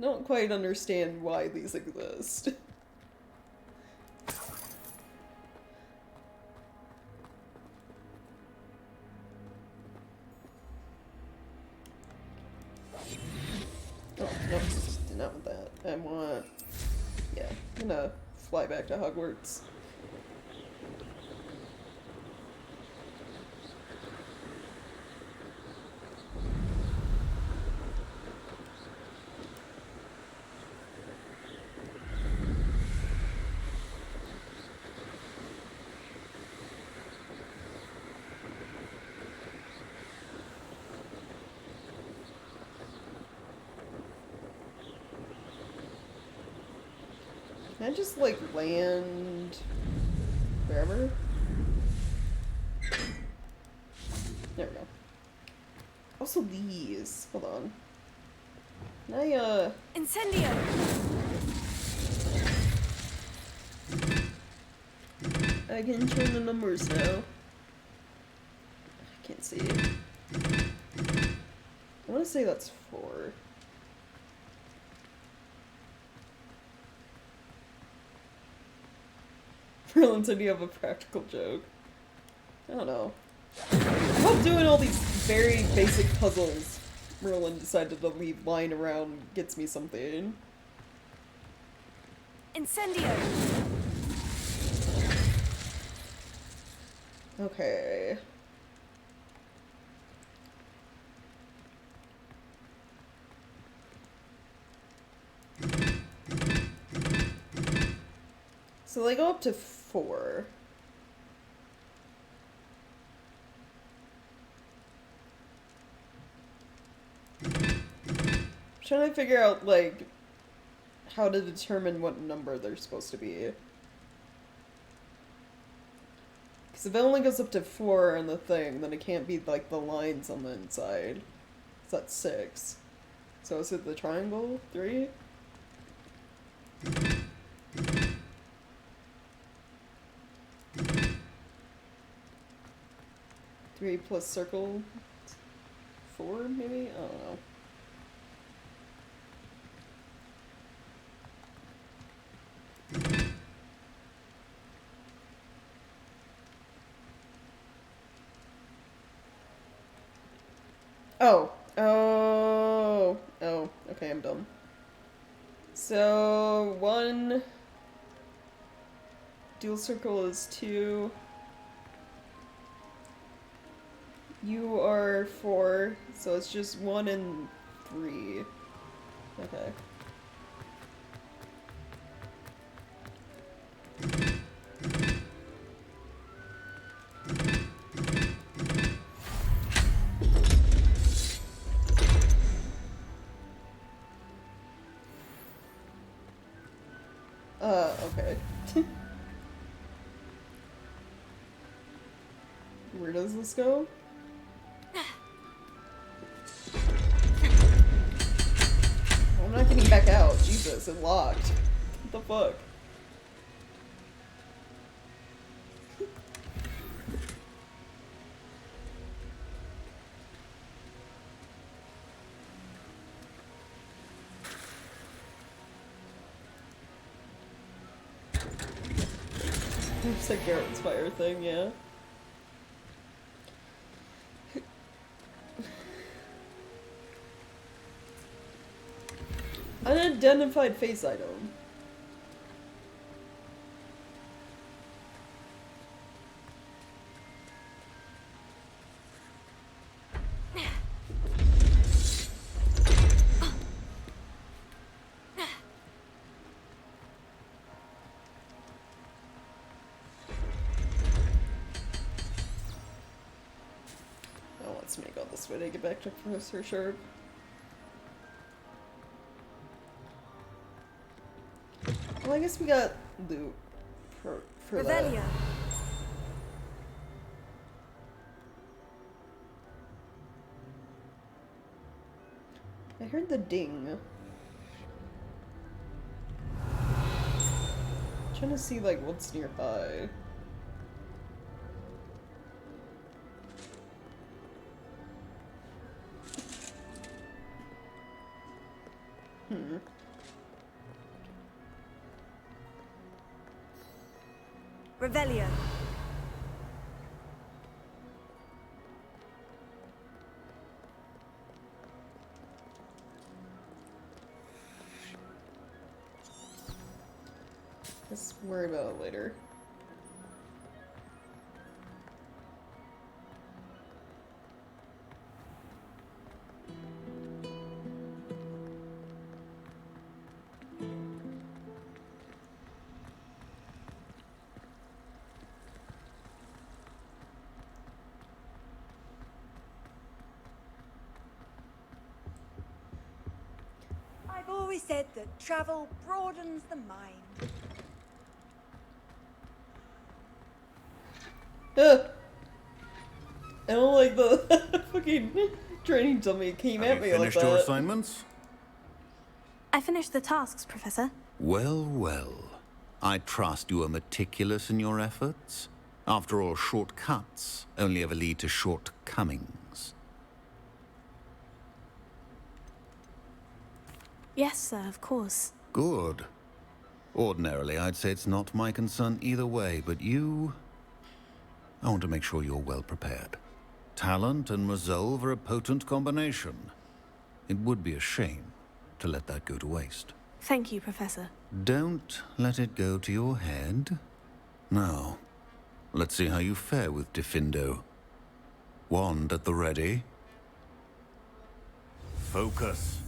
Don't quite understand why these exist. Oh, nope, did not want that. I want... yeah, I'm gonna fly back to Hogwarts. Can I just, like, land wherever? There we go. Also these. Hold on. Can I, Incendio! I can turn the numbers now. I can't see. I want to say that's 4. Merlin, do you have a practical joke? I don't know. I hope doing all these very basic puzzles Merlin decided to leave lying around gets me something. Incendio! Okay. So they go up to 4. Trying to figure out, like, how to determine what number they're supposed to be. Because if it only goes up to 4 on the thing, then it can't be, like, the lines on the inside. So that's 6. So is it the triangle? 3? Three plus circle? 4, maybe? I don't know. Oh. Oh. Oh. Okay, I'm dumb. So, 1... Dual circle is 2. You are 4, so it's just 1 and 3. Okay. Okay. Where does this go? I'm not getting back out. Jesus, it locked. What the fuck? It's a Garrett's fire thing, yeah. Unidentified face item. Oh, let's make all this way to get back to Professor Sharp. Well, I guess we got loot for that. Revelio. I heard the ding. Trying to see like what's nearby. Revelio. Let's worry about it later. I've always said that travel broadens the mind. I don't like the fucking Training dummy came at Have me you like finished your that. assignments? I finished the tasks, Professor. Well, well. I trust you are meticulous in your efforts. After all, shortcuts only ever lead to shortcomings. Yes, sir, of course. Good. Ordinarily, I'd say it's not my concern either way, but you... I want to make sure you're well prepared. Talent and resolve are a potent combination. It would be a shame to let that go to waste. Thank you, Professor. Don't let it go to your head. Now, let's see how you fare with Diffindo. Wand at the ready. Focus.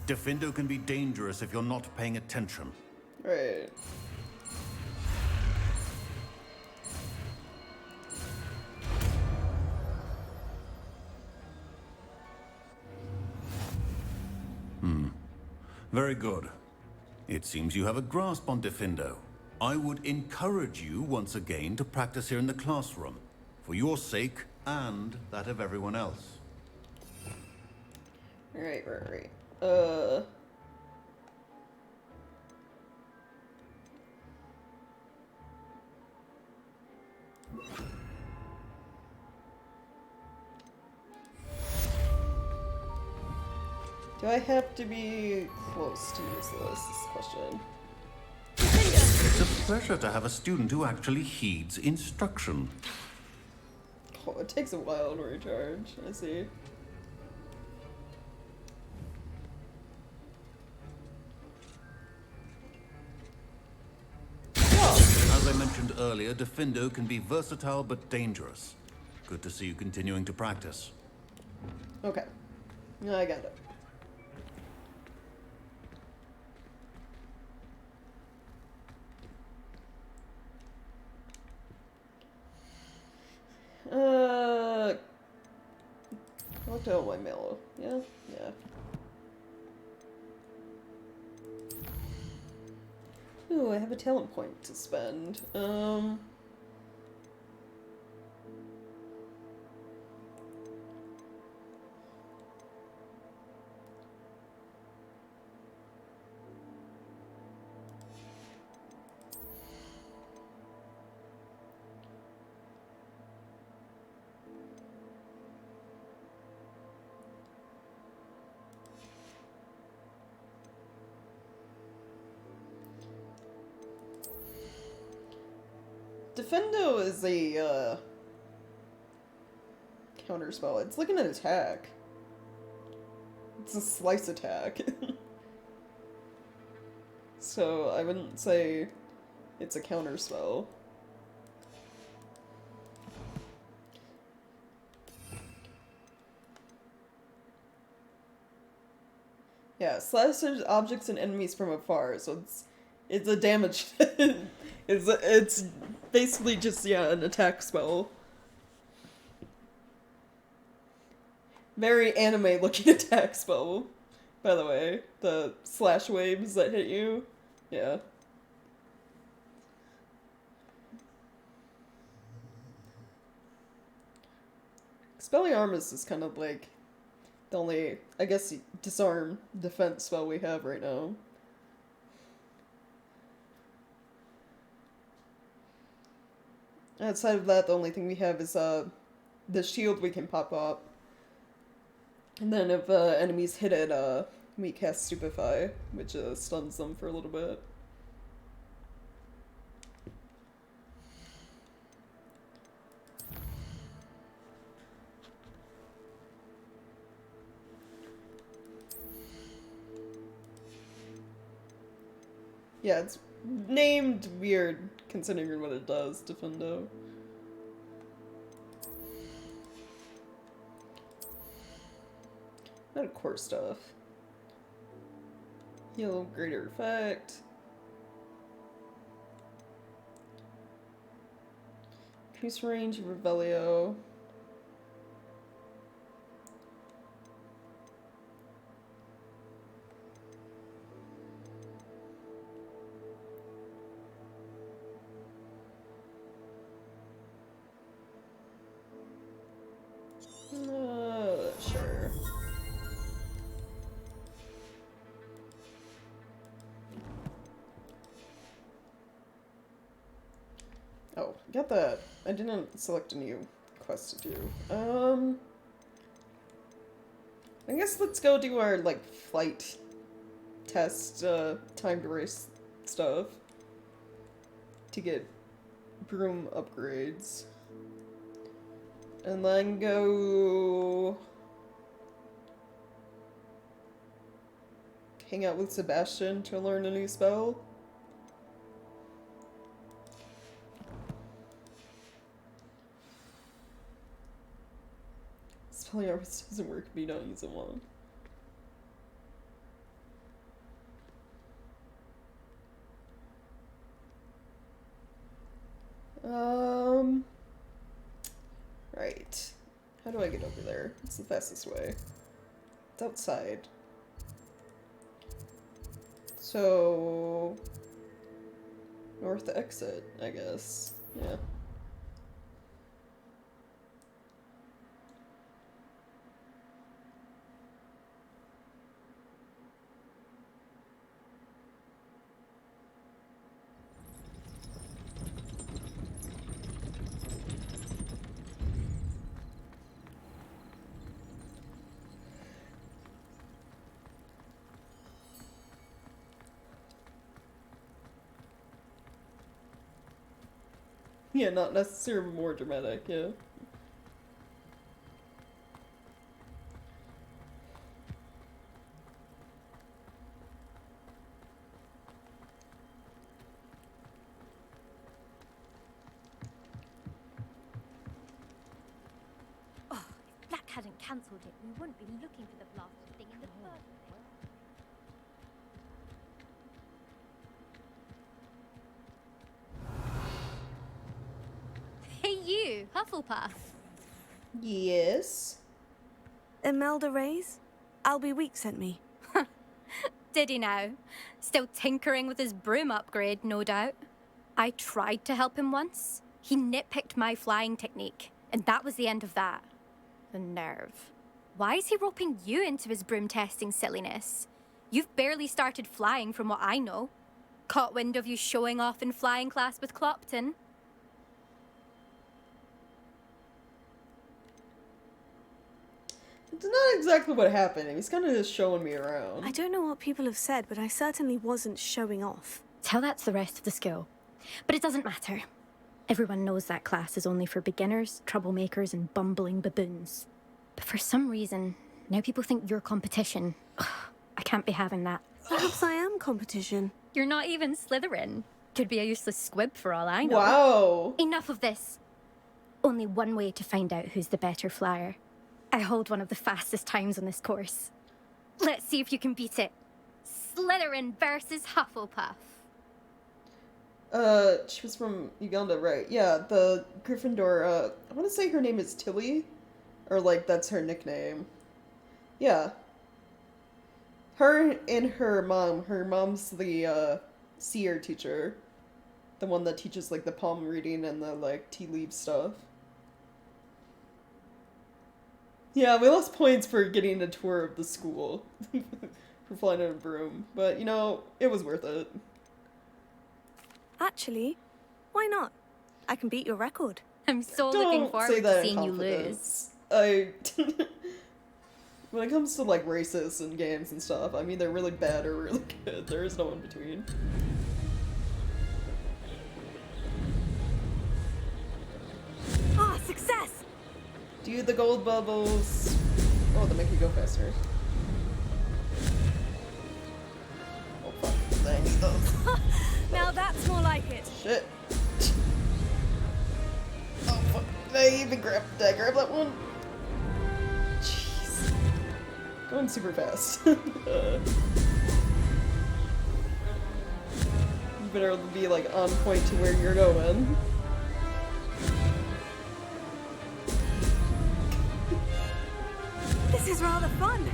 Diffindo can be dangerous if you're not paying attention. Right. Very good. It seems you have a grasp on Diffindo. I would encourage you once again to practice here in the classroom, for your sake and that of everyone else. Right. Do I have to be close to use this? Is the question. It's a pleasure to have a student who actually heeds instruction. Oh, it takes a while to recharge. I see. As I mentioned earlier, Diffindo can be versatile but dangerous. Good to see you continuing to practice. Okay. I got it. I looked at all my mail. Yeah? Yeah. Ooh, I have a talent point to spend. Defendo is a, counterspell. It's like an attack. It's a slice attack. So I wouldn't say it's a counterspell. Yeah, slashes objects and enemies from afar, so it's a damage. It's basically just, yeah, an attack spell. Very anime looking attack spell, by the way. The slash waves that hit you. Yeah. Expelliarmus is kind of like the only, I guess, disarm defense spell we have right now. Outside of that, the only thing we have is the shield we can pop up. And then if enemies hit it, we cast Stupefy, which stuns them for a little bit. Yeah, it's named weird, considering what it does, Defendo. Not a core stuff. Heal greater effect. Increase range of Revelio. Sure. Oh, got that. I didn't select a new quest to do. I guess let's go do our, like, flight test, timed race stuff. To get broom upgrades. And then go... hang out with Sebastian to learn a new spell. Spelling hours doesn't work if you don't use it long. Right. How do I get over there? It's the fastest way. It's outside. So... north exit, I guess. Yeah. Yeah, not necessarily more dramatic, yeah. Oh, if Black hadn't cancelled it, we wouldn't be looking for the blasted thing in the first place. Hey you, Hufflepuff. Yes? Imelda Reyes? Albie Week sent me. Did he now? Still tinkering with his broom upgrade, no doubt. I tried to help him once. He nitpicked my flying technique, and that was the end of that. The nerve. Why is he roping you into his broom testing silliness? You've barely started flying from what I know. Caught wind of you showing off in flying class with Clopton. It's not exactly what happened. He's kind of just showing me around. I don't know what people have said, but I certainly wasn't showing off. Tell that to the rest of the school. But it doesn't matter. Everyone knows that class is only for beginners, troublemakers, and bumbling baboons. But for some reason, now people think you're competition. Ugh, I can't be having that. Perhaps I am competition. You're not even Slytherin. Could be a useless squib for all I know. Wow. Enough of this. Only one way to find out who's the better flyer. I hold one of the fastest times on this course. Let's see if you can beat it. Slytherin versus Hufflepuff. She was from Uganda, right? Yeah, the Gryffindor, I want to say her name is Tilly. Or, like, that's her nickname. Yeah. Her and her mom. Her mom's the, seer teacher. The one that teaches, like, the palm reading and the, like, tea leaf stuff. Yeah, we lost points for getting a tour of the school. For flying in a broom. But, you know, it was worth it. Actually, why not? I can beat your record. I'm so looking forward to seeing you lose. When it comes to, like, races and games and stuff, I'm either really bad or really good. There is no in between. Ah, success! Do the gold bubbles. Oh, they make you go faster. Oh, fuck. I need those. Now that's more like it. Shit. Oh, fuck. Did I grab that one? Jeez. Going super fast. You better be, like, on point to where you're going. This is rather fun.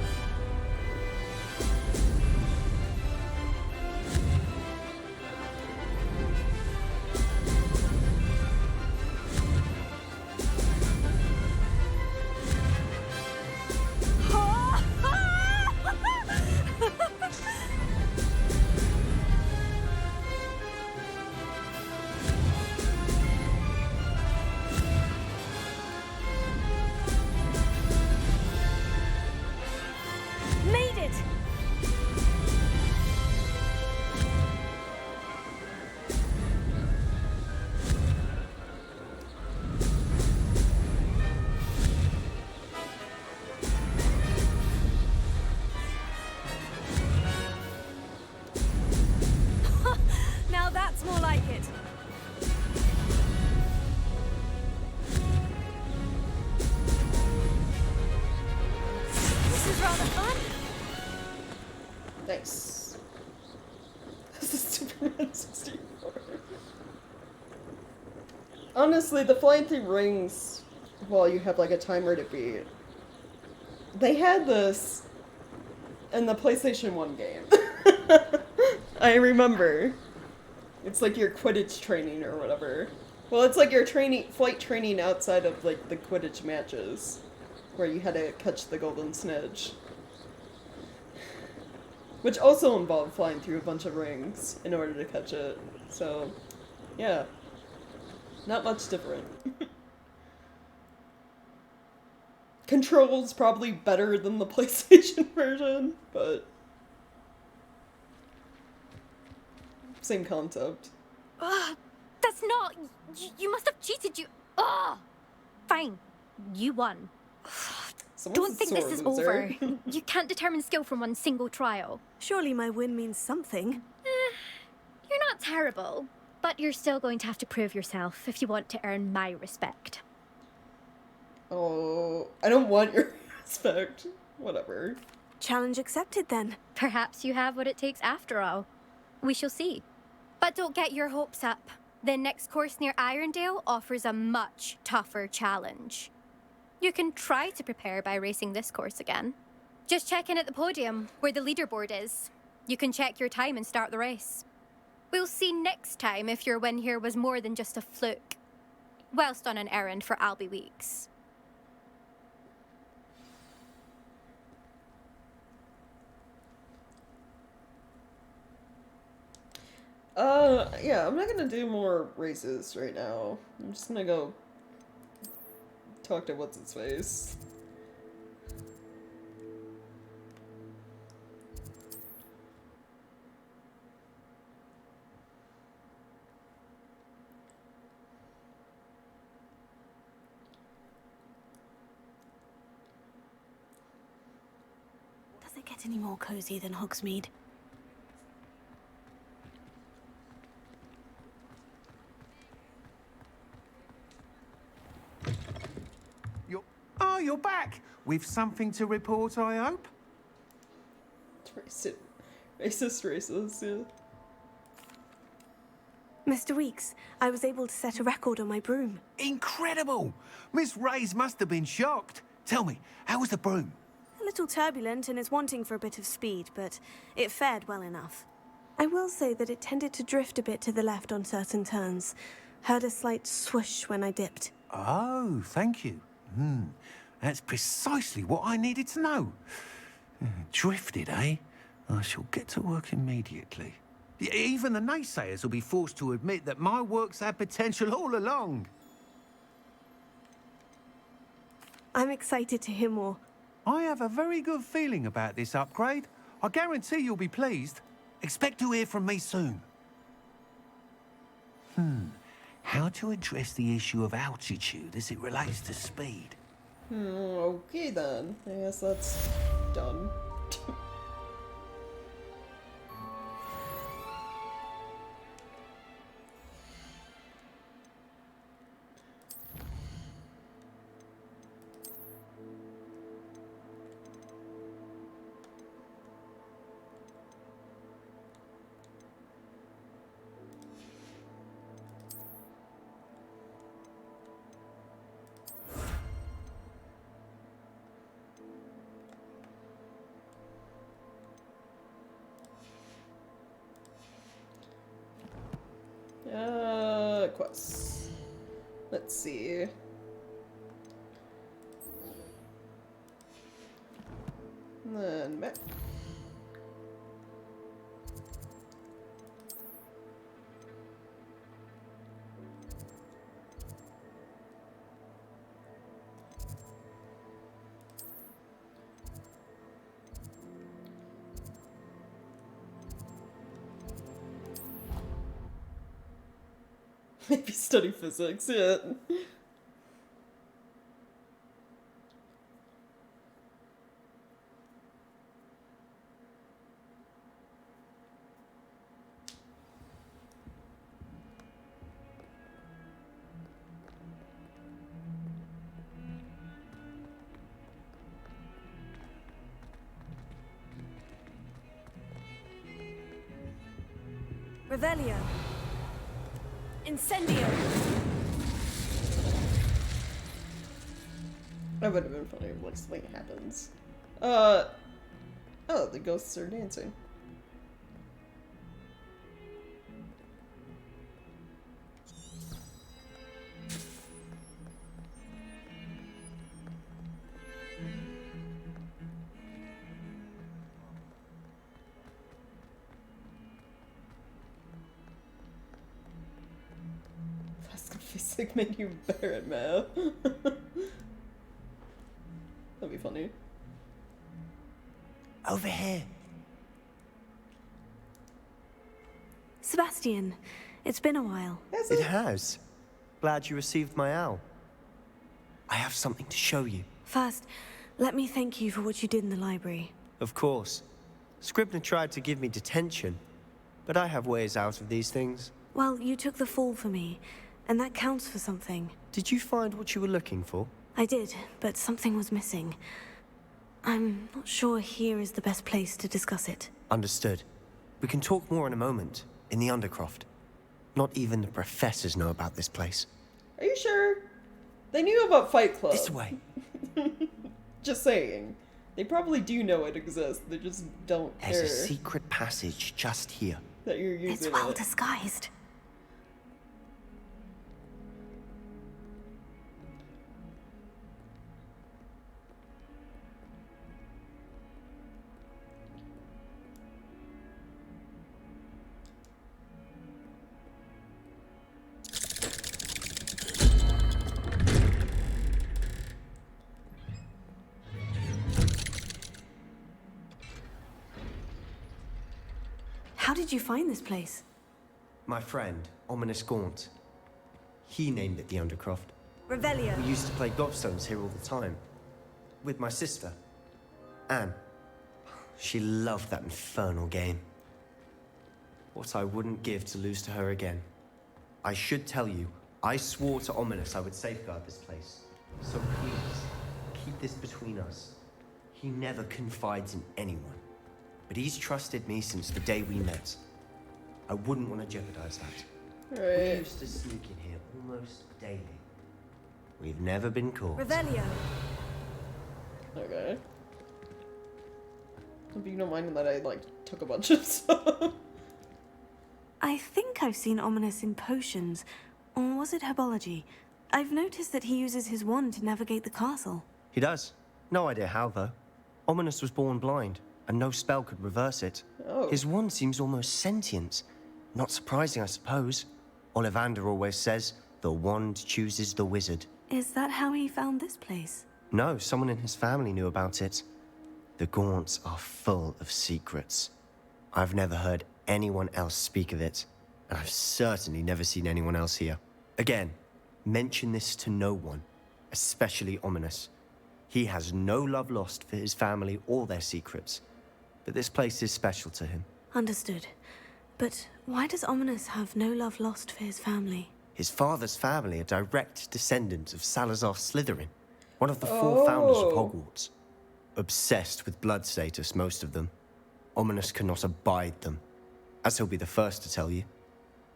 Nice. This is Superman 64. Honestly, the flying through rings while you have like a timer to beat. They had this in the PlayStation 1 game. I remember. It's like your Quidditch training or whatever. Well, it's like your flight training outside of like the Quidditch matches, where you had to catch the golden snitch. Which also involved flying through a bunch of rings in order to catch it. So, yeah. Not much different. Controls probably better than the PlayStation version, but same concept. Ugh, that's not... You must have cheated, you... Ugh! Fine. You won. Don't think this is over. You can't determine skill from one single trial. Surely my win means something. You're not terrible, but you're still going to have to prove yourself if you want to earn my respect. Oh, I don't want your respect. Whatever. Challenge accepted then. Perhaps you have what it takes after all. We shall see. But don't get your hopes up. The next course near Irondale offers a much tougher challenge. You can try to prepare by racing this course again. Just check in at the podium, where the leaderboard is. You can check your time and start the race. We'll see next time if your win here was more than just a fluke. Whilst on an errand for Albie Weeks. Yeah, I'm not gonna do more races right now. I'm just gonna go talk to what's-his-face. Does it get any more cozy than Hogsmeade? Oh, you're back! With something to report, I hope? Racist, yeah. Mr. Weeks, I was able to set a record on my broom. Incredible! Miss Reyes must have been shocked. Tell me, how was the broom? A little turbulent and is wanting for a bit of speed, but it fared well enough. I will say that it tended to drift a bit to the left on certain turns. Heard a slight swoosh when I dipped. Oh, thank you. That's precisely what I needed to know. Drifted, eh? I shall get to work immediately. Even the naysayers will be forced to admit that my work's had potential all along. I'm excited to hear more. I have a very good feeling about this upgrade. I guarantee you'll be pleased. Expect to hear from me soon. How to address the issue of altitude as it relates to speed? Okay then. I guess that's done. Quests. Let's see. And then back. Maybe study physics, yeah. Revelio. Incendio. That would have been funny if like something happens. Oh, the ghosts are dancing. That's gonna be sick, make you better at math. That'd be funny. Over here. Sebastian, it's been a while. It has. Glad you received my owl. I have something to show you. First, let me thank you for what you did in the library. Of course. Scribner tried to give me detention, but I have ways out of these things. Well, you took the fall for me, and that counts for something. Did you find what you were looking for? I did, but something was missing. I'm not sure here is the best place to discuss it. Understood. We can talk more in a moment, in the Undercroft. Not even the professors know about this place. Are you sure? They knew about Fight Club. This way. Just saying. They probably do know it exists. They just don't care. There's a secret passage just here. That you're using It's well disguised. How did you find this place? My friend, Ominous Gaunt. He named it the Undercroft. Revelio. We used to play gobstones here all the time. With my sister, Anne. She loved that infernal game. What I wouldn't give to lose to her again. I should tell you, I swore to Ominous I would safeguard this place. So please, keep this between us. He never confides in anyone. But he's trusted me since the day we met. I wouldn't want to jeopardize that. Right. We used to sneak in here almost daily. We've never been caught. Revelio. Okay. Hope you don't mind that I, like, took a bunch of stuff. I think I've seen Ominous in potions. Or was it herbology? I've noticed that he uses his wand to navigate the castle. He does. No idea how, though. Ominous was born blind, and no spell could reverse it. Oh. His wand seems almost sentient. Not surprising, I suppose. Ollivander always says, the wand chooses the wizard. Is that how he found this place? No, someone in his family knew about it. The Gaunts are full of secrets. I've never heard anyone else speak of it, and I've certainly never seen anyone else here. Again, mention this to no one, especially Ominous. He has no love lost for his family or their secrets, but this place is special to him. Understood. But why does Ominous have no love lost for his family? His father's family are direct descendants of Salazar Slytherin, one of the four founders of Hogwarts. Obsessed with blood status, most of them. Ominous cannot abide them, as he'll be the first to tell you.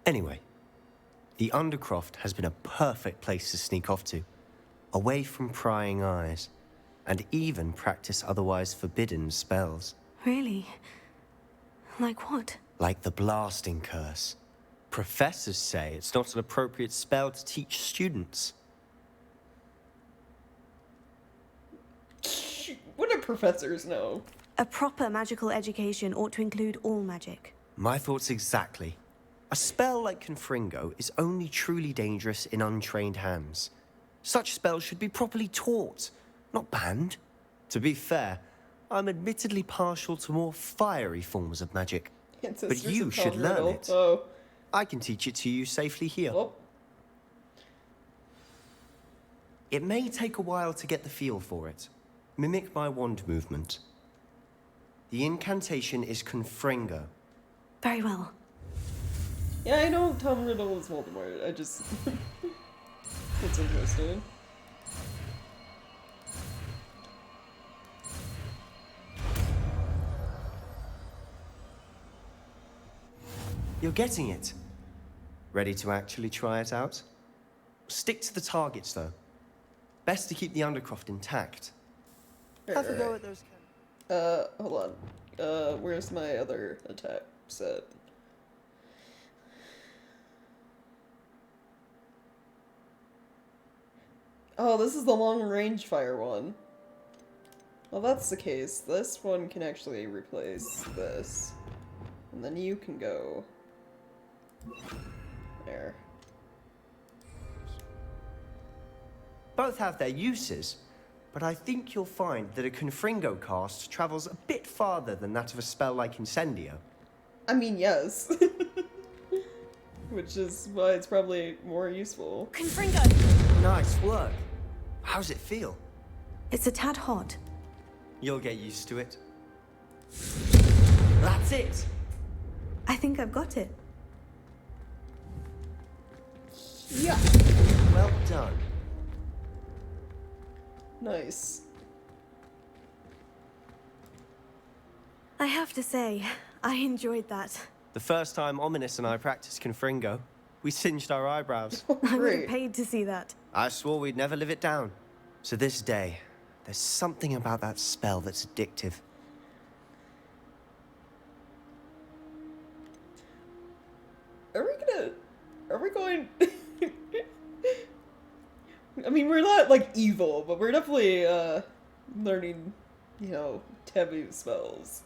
Anyway, the Undercroft has been a perfect place to sneak off to, away from prying eyes, and even practice otherwise forbidden spells. Really? Like what? Like the blasting curse. Professors say it's not an appropriate spell to teach students. What do professors know? A proper magical education ought to include all magic. My thoughts exactly. A spell like Confringo is only truly dangerous in untrained hands. Such spells should be properly taught, not banned. To be fair, I'm admittedly partial to more fiery forms of magic. But you should learn it. Oh. I can teach it to you safely here. Oh. It may take a while to get the feel for it. Mimic my wand movement. The incantation is Confringo. Very well. Yeah, I know Tom Riddle is Voldemort. I just... it's interesting. You're getting it. Ready to actually try it out? Stick to the targets, though. Best to keep the Undercroft intact. Have a go at those Hold on. Where's my other attack set? Oh, this is the long-range fire one. Well, that's the case. This one can actually replace this. And then you can go... there. Both have their uses, but I think you'll find that a Confringo cast travels a bit farther than that of a spell like Incendio. I mean, yes. Which is why it's probably more useful. Confringo! Nice work. How's it feel? It's a tad hot. You'll get used to it. That's it! I think I've got it. Yeah. Well done. Nice. I have to say, I enjoyed that. The first time Ominous and I practiced Confringo, we singed our eyebrows. I would have paid to see that. I swore we'd never live it down. So this day, there's something about that spell that's addictive. Are we going... I mean, we're not, like, evil, but we're definitely, learning, you know, taboo spells.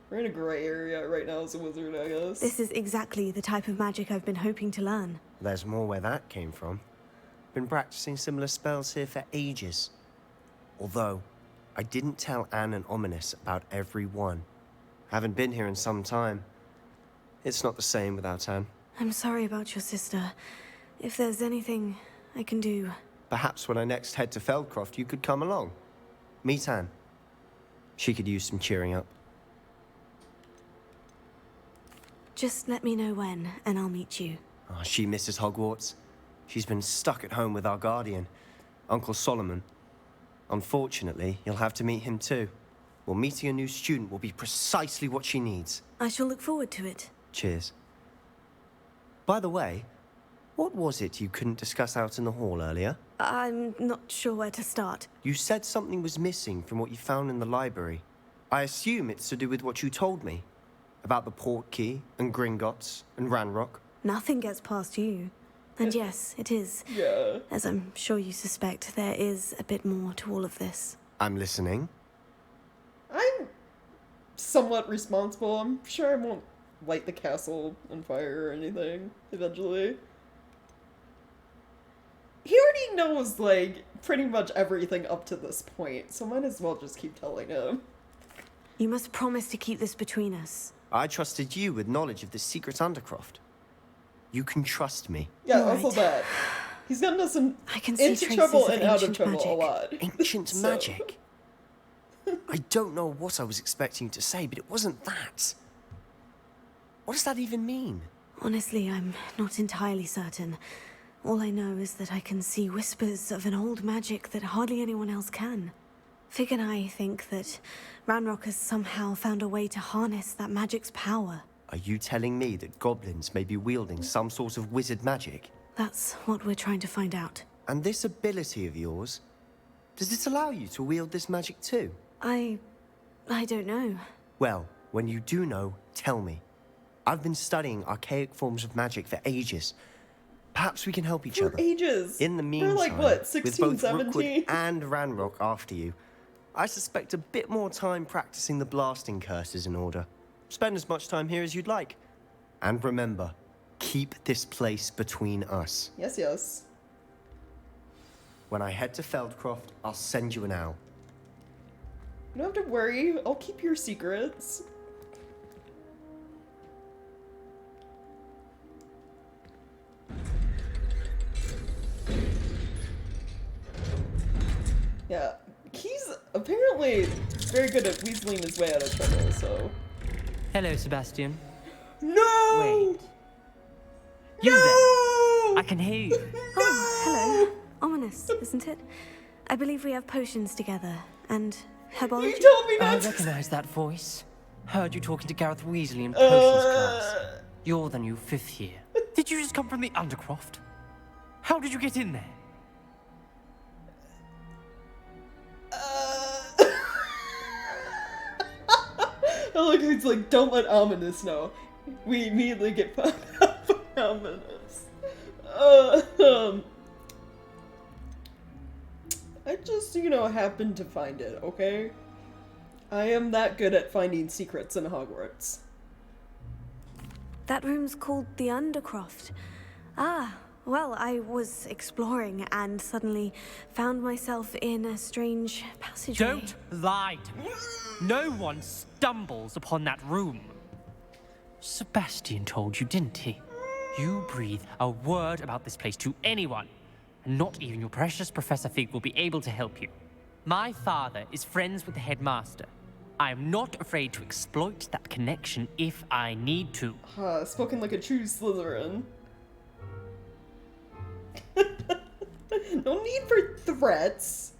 We're in a gray area right now as a wizard, I guess. This is exactly the type of magic I've been hoping to learn. There's more where that came from. Been practicing similar spells here for ages. Although, I didn't tell Anne and Ominous about every one. Haven't been here in some time. It's not the same without Anne. I'm sorry about your sister. If there's anything I can do... Perhaps when I next head to Feldcroft, you could come along. Meet Anne. She could use some cheering up. Just let me know when, and I'll meet you. Oh, she misses Hogwarts. She's been stuck at home with our guardian, Uncle Solomon. Unfortunately, you'll have to meet him too. Well, meeting a new student will be precisely what she needs. I shall look forward to it. Cheers. By the way, what was it you couldn't discuss out in the hall earlier? I'm not sure where to start. You said something was missing from what you found in the library. I assume it's to do with what you told me. About the Portkey, and Gringotts, and Ranrock. Nothing gets past you. And yes, it is. Yeah. As I'm sure you suspect, there is a bit more to all of this. I'm listening. I'm somewhat responsible. I'm sure I won't light the castle on fire or anything, eventually. He already knows, like, pretty much everything up to this point, so might as well just keep telling him. You must promise to keep this between us. I trusted you with knowledge of the secret Undercroft. You can trust me. Yeah, You're also right. that. He's gotten us into traces trouble of and out of ancient trouble magic. a lot. Ancient So- magic? I don't know what I was expecting to say, but it wasn't that. What does that even mean? Honestly, I'm not entirely certain. All I know is that I can see whispers of an old magic that hardly anyone else can. Fig and I think that Ranrock has somehow found a way to harness that magic's power. Are you telling me that goblins may be wielding some sort of wizard magic? That's what we're trying to find out. And this ability of yours, does it allow you to wield this magic too? I don't know. Well, when you do know, tell me. I've been studying archaic forms of magic for ages. Perhaps we can help each For other. ages. In the meantime, They're like, what, with 16, both 17? Rookwood and Ranrock after you, I suspect a bit more time practicing the blasting curses in order. Spend as much time here as you'd like. And remember, keep this place between us. Yes, yes. When I head to Feldcroft, I'll send you an owl. You don't have to worry. I'll keep your secrets. Yeah, he's apparently very good at weaseling his way out of trouble, so... Hello, Sebastian. No! Wait. You no! there. I can hear you. Oh, hello. Ominous, isn't it? I believe we have potions together, and herbology. You told me I not to... recognize that voice. Heard you talking to Gareth Weasley in potions class. You're the new 5th year. Did you just come from the Undercroft? How did you get in there? Oh, look, he's like, don't let Ominous know. We immediately get found out by Ominous. I just, you know, happened to find it, okay? I am that good at finding secrets in Hogwarts. That room's called the Undercroft. Ah, well, I was exploring and suddenly found myself in a strange passageway. Don't lie to me. No one stumbles upon that room. Sebastian told you, didn't he? You breathe a word about this place to anyone, and not even your precious Professor Fig will be able to help you. My father is friends with the headmaster. I am not afraid to exploit that connection if I need to. Spoken like a true Slytherin. No need for threats.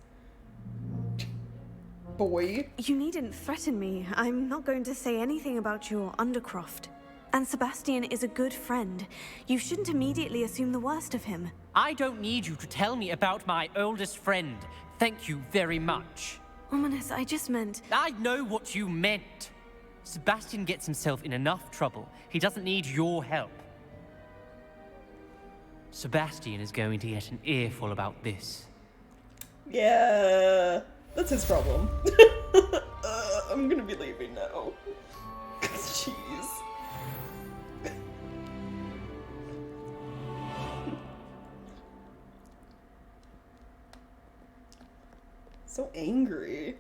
Boy. You needn't threaten me. I'm not going to say anything about your Undercroft. And Sebastian is a good friend. You shouldn't immediately assume the worst of him. I don't need you to tell me about my oldest friend. Thank you very much. Ominous, I just meant... I know what you meant. Sebastian gets himself in enough trouble. He doesn't need your help. Sebastian is going to get an earful about this. Yeah, that's his problem. I'm gonna be leaving now. Jeez. So angry.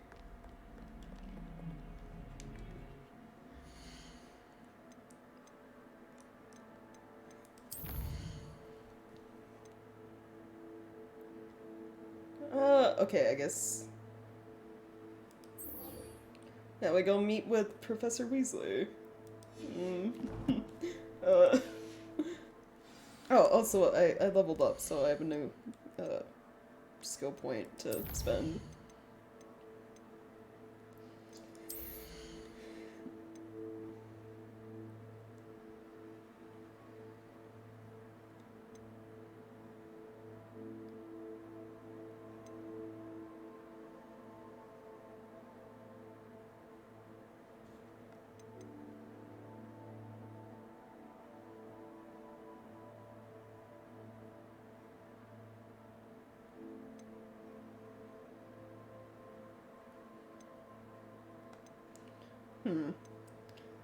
Okay, I guess. Now we go meet with Professor Weasley. Oh, also, I leveled up, so I have a new skill point to spend.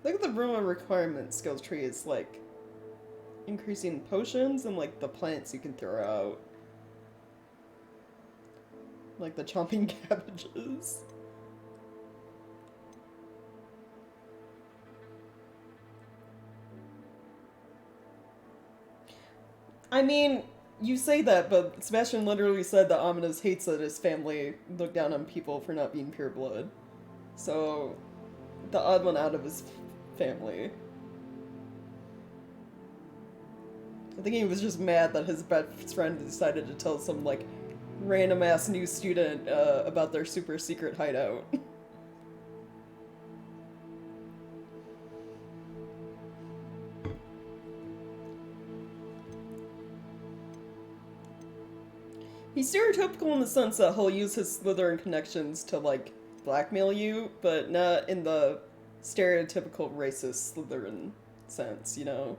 Look at the room of requirement skills tree is like increasing potions and like the plants you can throw out. Like the chomping cabbages. I mean, you say that, but Sebastian literally said that Ominous hates that his family look down on people for not being pure blood. So, the odd one out of his family. I think he was just mad that his best friend decided to tell some, like, random-ass new student about their super secret hideout. He's stereotypical in the sense that he'll use his Slytherin connections to, like, blackmail you, but not in the stereotypical racist Slytherin sense, you know?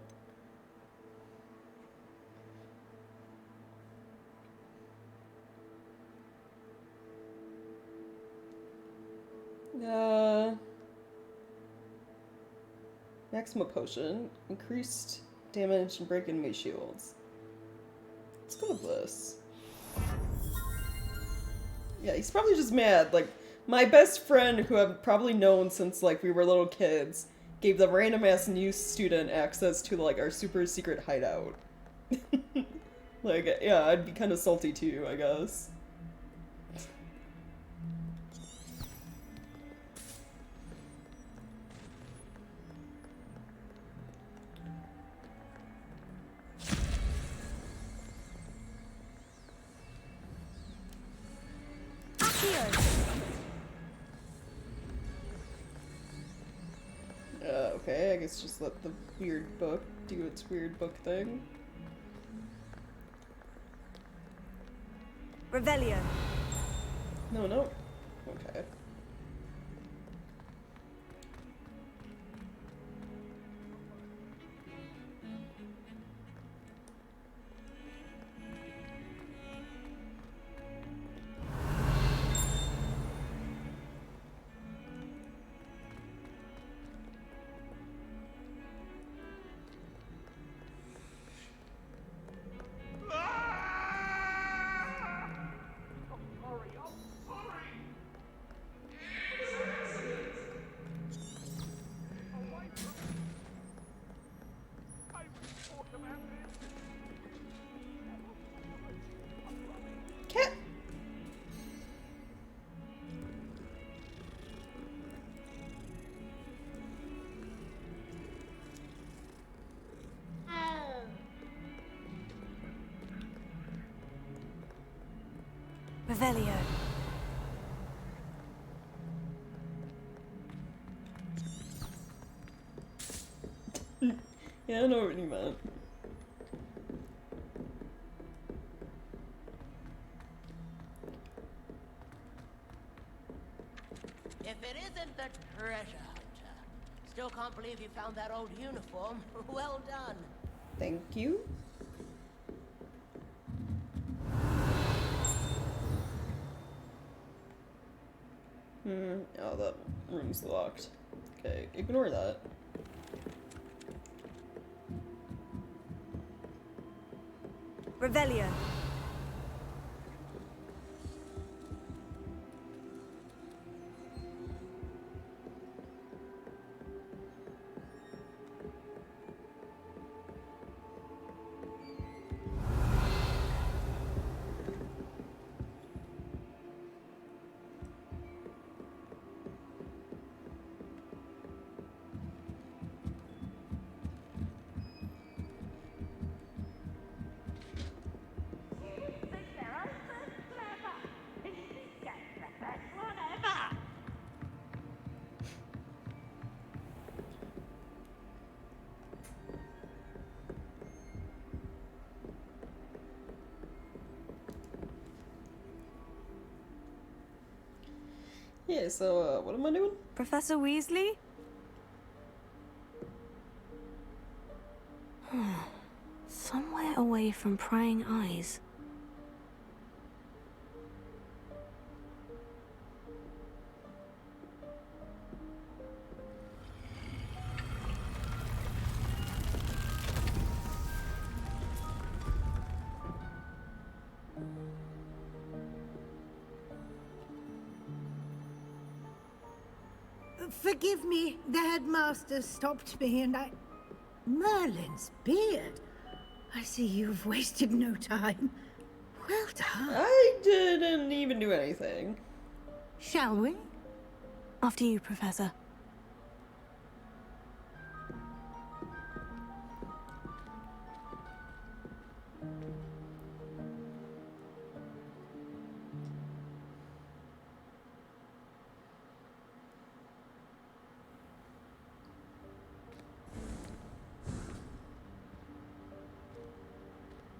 Maxima potion. Increased damage and break enemy shields. Let's go with this. Yeah, he's probably just mad. Like, my best friend, who I've probably known since, like, we were little kids, gave the random-ass new student access to, like, our super secret hideout. Like, yeah, I'd be kind of salty too, I guess. guess just let the weird book do its weird book thing. Revelio. No, no. Okay. Cat. Revelio. Yeah, I know what you meant. If it isn't the treasure hunter. Still can't believe you found that old uniform. Well done. Thank you. Oh, that room's locked. Okay, ignore that. Revelio. Yeah, so, what am I doing? Professor Weasley? Somewhere away from prying eyes. Forgive me, the headmaster stopped me and Merlin's beard. I see you've wasted no time. Well done. I didn't even do anything. Shall we? After you, Professor.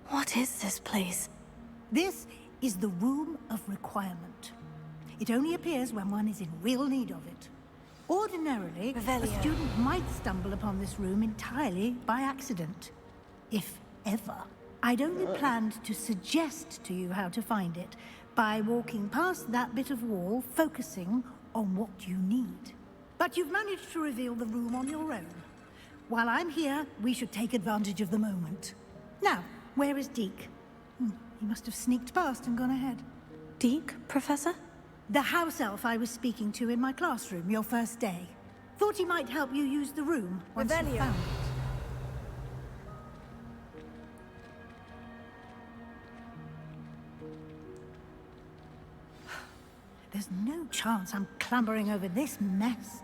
What is this place? This is the Room of Requirement. It only appears when one is in real need of it. Ordinarily, a student might stumble upon this room entirely by accident. If ever. I'd only planned to suggest to you how to find it by walking past that bit of wall, focusing on what you need. But you've managed to reveal the room on your own. While I'm here, we should take advantage of the moment. Now, where is Deke? He must have sneaked past and gone ahead. Deke, Professor? The house elf I was speaking to in my classroom your first day. Thought he might help you use the room once you Revelio. found it. There's no chance I'm clambering over this mess.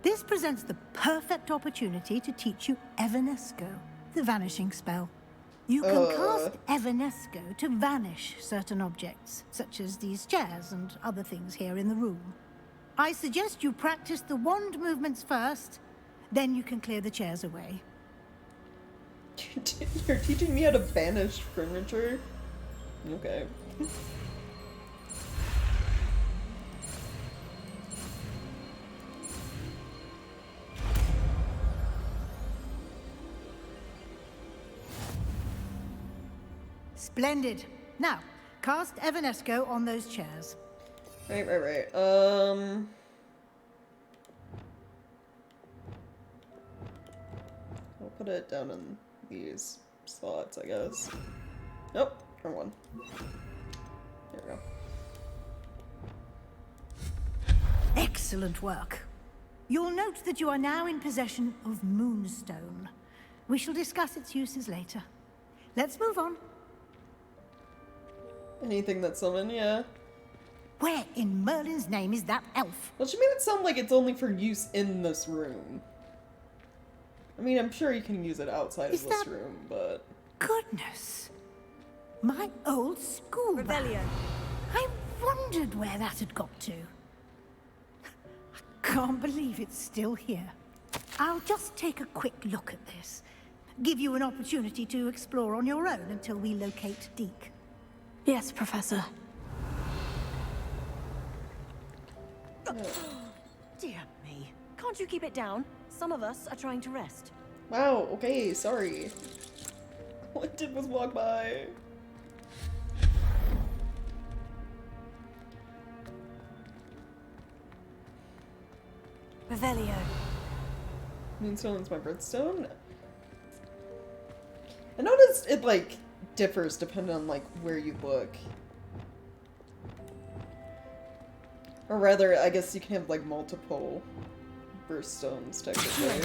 This presents the perfect opportunity to teach you Evanesco, the vanishing spell. You can cast Evanesco to vanish certain objects, such as these chairs and other things here in the room. I suggest you practice the wand movements first, then you can clear the chairs away. You're teaching me how to banish furniture? Okay. Splendid. Now, cast Evanesco on those chairs. Right. I'll put it down in these slots, I guess. Nope, wrong one. There we go. Excellent work. You'll note that you are now in possession of Moonstone. We shall discuss its uses later. Let's move on. Anything that's summoned, yeah. Where in Merlin's name is that elf? Well, she made it sound like it's only for use in this room. I mean, I'm sure you can use it outside of this room, but... Goodness. My old school Revelio. I wondered where that had got to. I can't believe it's still here. I'll just take a quick look at this. Give you an opportunity to explore on your own until we locate Deke. Yes, Professor. Dear me. Can't you keep it down? Some of us are trying to rest. Wow, okay, sorry. All I did was walk by. Revelio. Moonstone's my birthstone? I noticed it, like, differs depending on, like, where you look. Or rather, I guess you can have, like, multiple birthstones, technically.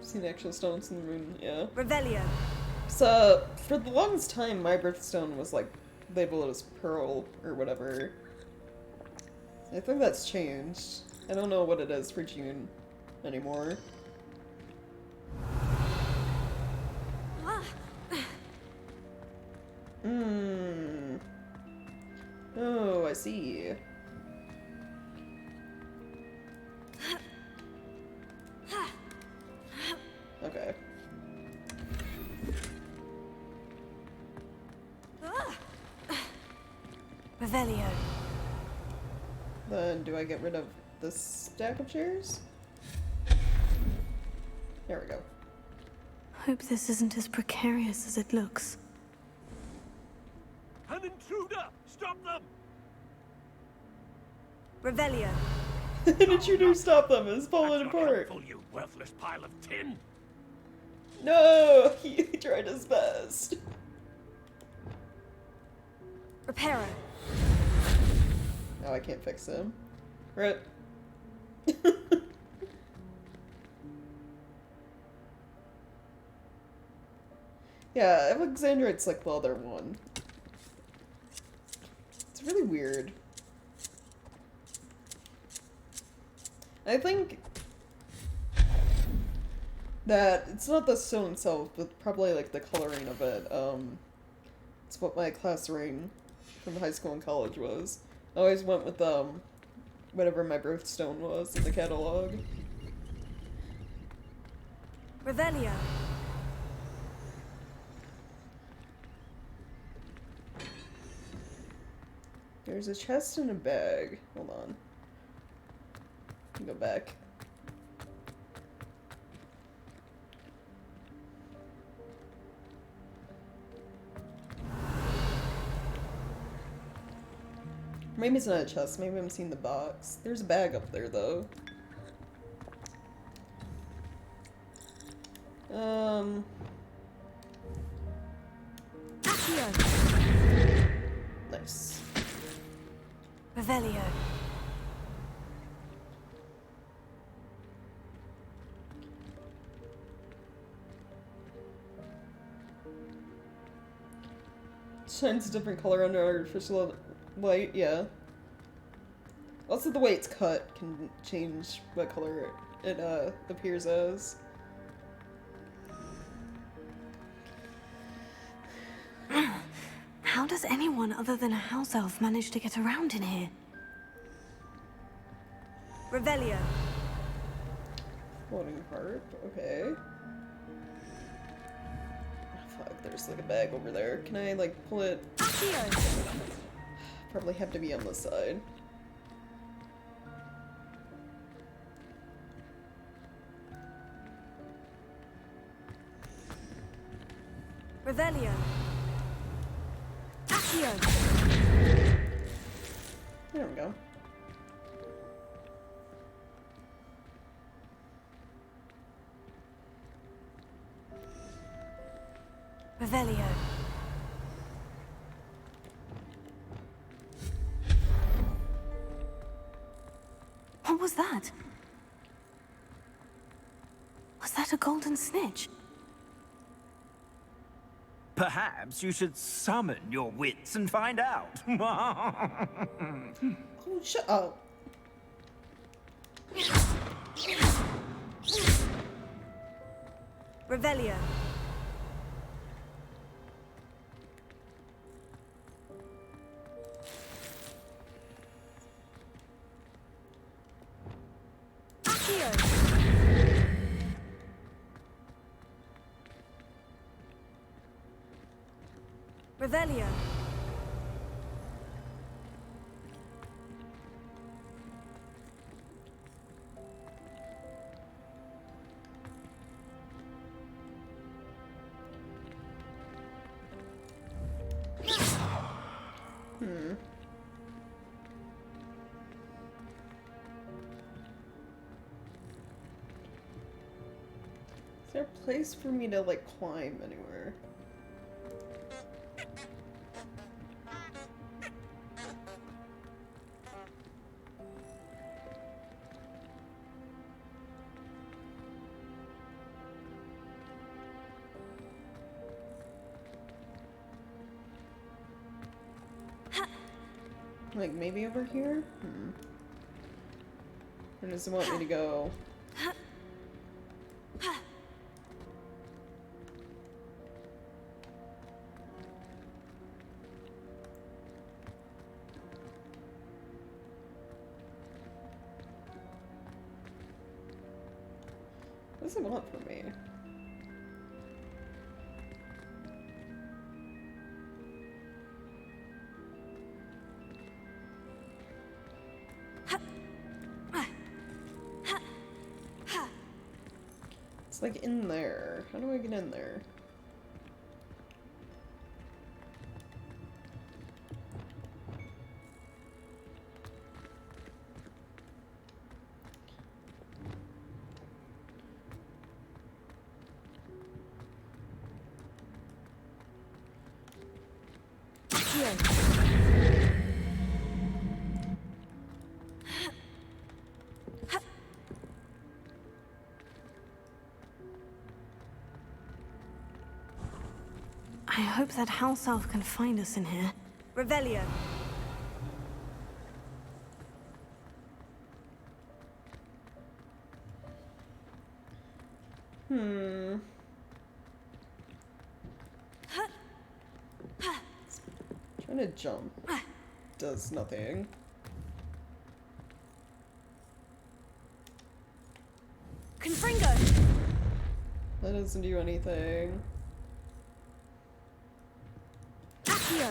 Seen actual stones in the moon, yeah. Revelio. So, for the longest time, my birthstone was, like, labeled as Pearl, or whatever. I think that's changed. I don't know what it is for June anymore. Oh, I see. Okay. Revelio. Then do I get rid of this stack of chairs? There we go. Hope this isn't as precarious as it looks. An intruder! Stop them! Revelio. An intruder, stop them! It's falling apart! You worthless pile of tin! No! He tried his best. Reparo. Oh, I can't fix him. Right. Yeah, Alexandrite's like the other one. It's really weird. I think that it's not the stone itself, but probably like the coloring of it. It's what my class ring from high school and college was. I always went with whatever my birthstone was in the catalog. Revelio. There's a chest and a bag. Hold on. Go back. Maybe it's not a chest. Maybe I'm seeing the box. There's a bag up there, though. Nice. Revelio. Shines a different color under artificial light, yeah. Also, the way it's cut can change what color it appears as. How does anyone other than a house elf manage to get around in here? Revelio. Floating heart, okay. Oh, fuck, there's like a bag over there. Can I like pull it? Probably have to be on this side. Revelio. Accio. There we go. Revelio. What was that? Was that a golden snitch? Perhaps you should summon your wits and find out. Oh, shut up. Revelio. Accio. Revelio. Is there a place for me to like climb anywhere? Like maybe over here? Or does it want me to go? What does it want from me? It's like in there. How do I get in there? I hope that house elf can find us in here. Revelio. Trying to jump. Does nothing. Confringo. That doesn't do anything. Accio.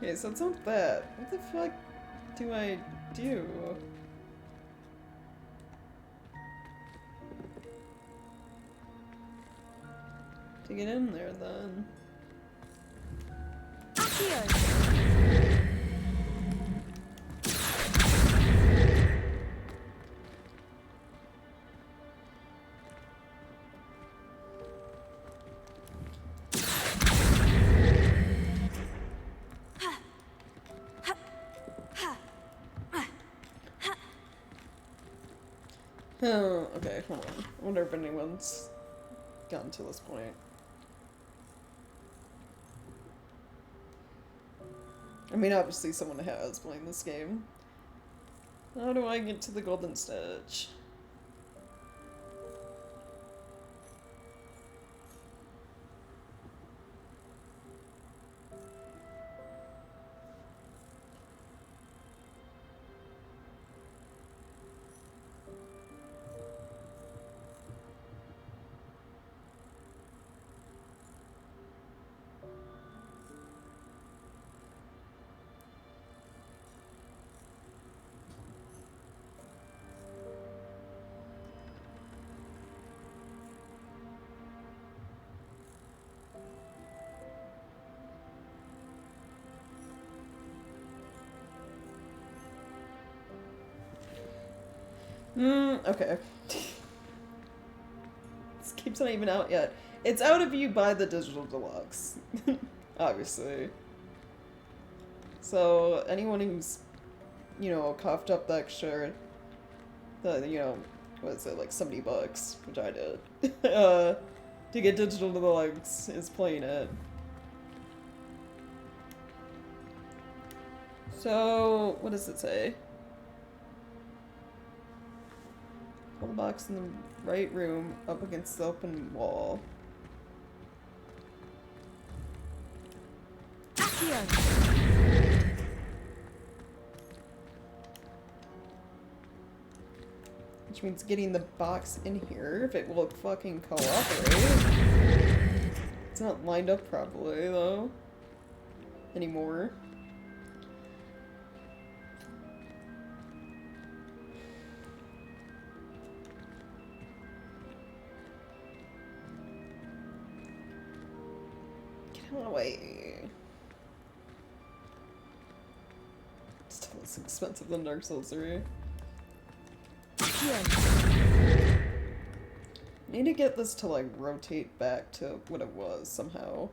Okay, so it's not that. What the fuck do I do? To get in there, then. Oh, okay, hold on. I wonder if anyone's gotten to this point. I mean, obviously someone has playing this game. How do I get to the golden stage? Okay. This game's not even out yet. It's out if you buy the digital deluxe. Obviously. So, anyone who's, you know, coughed up the extra, you know, what is it, like 70 bucks, which I did, to get digital deluxe is playing it. So, what does it say? Hold the box in the right room up against the open wall. Which means getting the box in here, if it will fucking cooperate. It's not lined up properly, though. Anymore. Away. Still less expensive than Dark Souls 3. Need to get this to like rotate back to what it was somehow.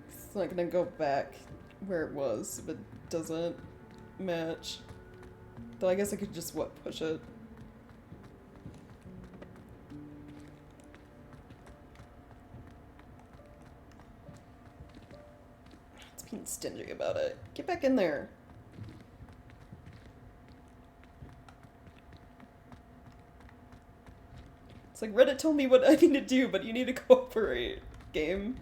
It's not gonna go back where it was if it doesn't match. Though I guess I could just, what, push it? It's being stingy about it. Get back in there. It's like Reddit told me what I need to do, but you need to cooperate, game.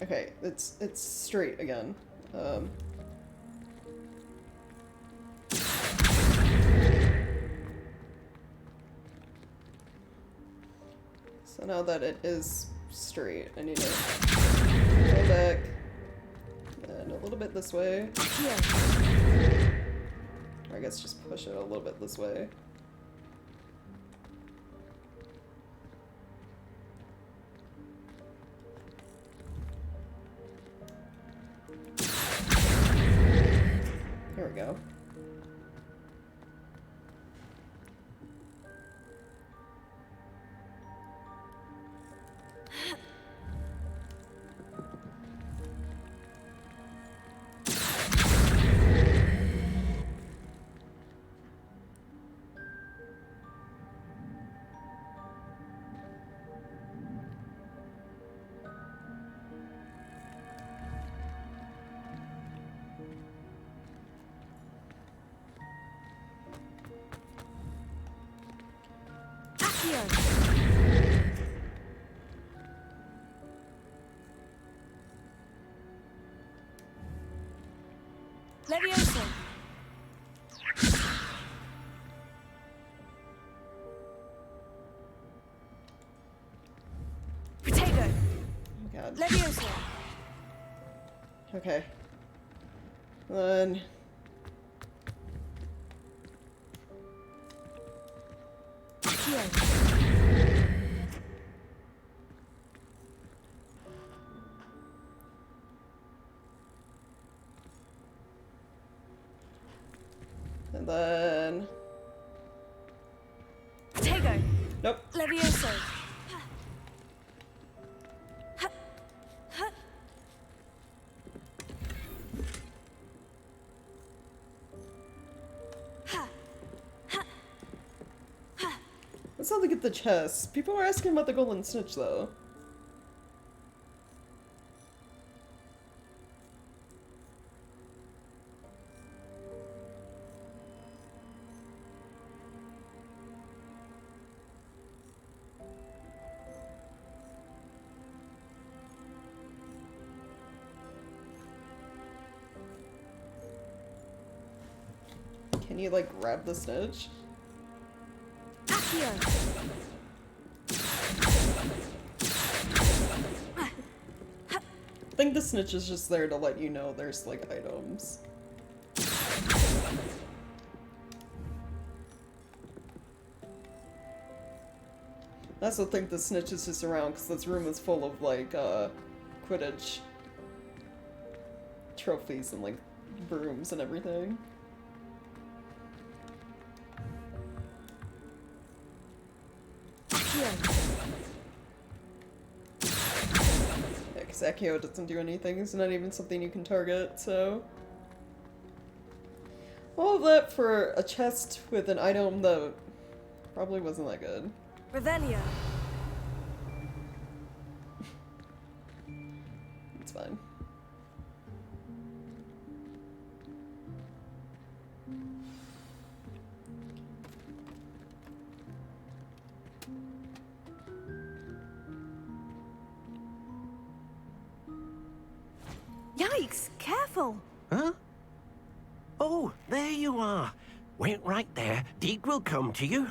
Okay, it's straight again. So now that it is straight, I need to go back and a little bit this way. Or I guess just push it a little bit this way. There we go. Leviosa. Protego. Oh god. Leviosa. Okay. Then. And then. Protego. Nope. Levioso. That's how they get the chest. People are asking about the golden snitch, though. Can you, like, grab the snitch? I think the snitch is just there to let you know there's, like, items. I also think the snitch is just around because this room is full of, like, Quidditch trophies and, like, brooms and everything. Yeah, because Accio doesn't do anything. It's not even something you can target, so... All of that for a chest with an item that probably wasn't that good. Revelio. It's fine. Yikes! Careful! Huh? Oh, there you are. Wait right there. Deke will come to you.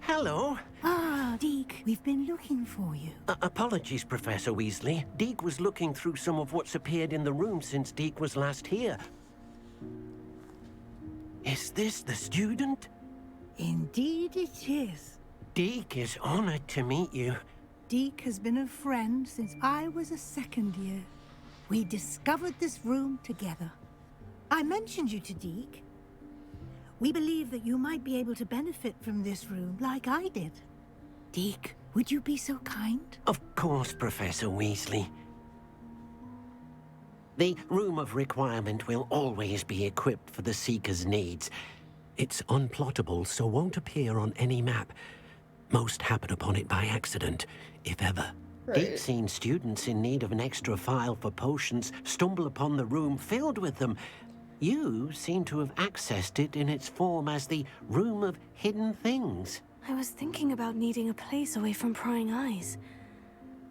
Hello. Ah, Deke, we've been looking for you. Apologies, Professor Weasley. Deke was looking through some of what's appeared in the room since Deke was last here. Is this the student? Indeed it is. Deke is honored to meet you. Deke has been a friend since I was a second year. We discovered this room together. I mentioned you to Deke. We believe that you might be able to benefit from this room like I did. Deke, would you be so kind? Of course, Professor Weasley. The Room of Requirement will always be equipped for the Seeker's needs. It's unplottable, so won't appear on any map. Most happen upon it by accident, if ever. Right. Deke's seen students in need of an extra file for potions stumble upon the room filled with them. You seem to have accessed it in its form as the Room of Hidden Things. I was thinking about needing a place away from prying eyes.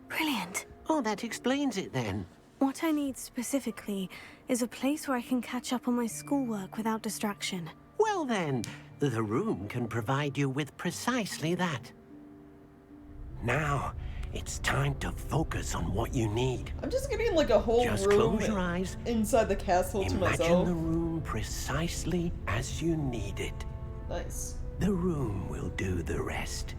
Brilliant. Oh, that explains it then. What I need specifically is a place where I can catch up on my schoolwork without distraction. Well then, the room can provide you with precisely that. Now, it's time to focus on what you need. I'm just getting like a whole Just room close your eyes. inside the castle to myself. Imagine the room precisely as you need it. Nice. The room will do the rest.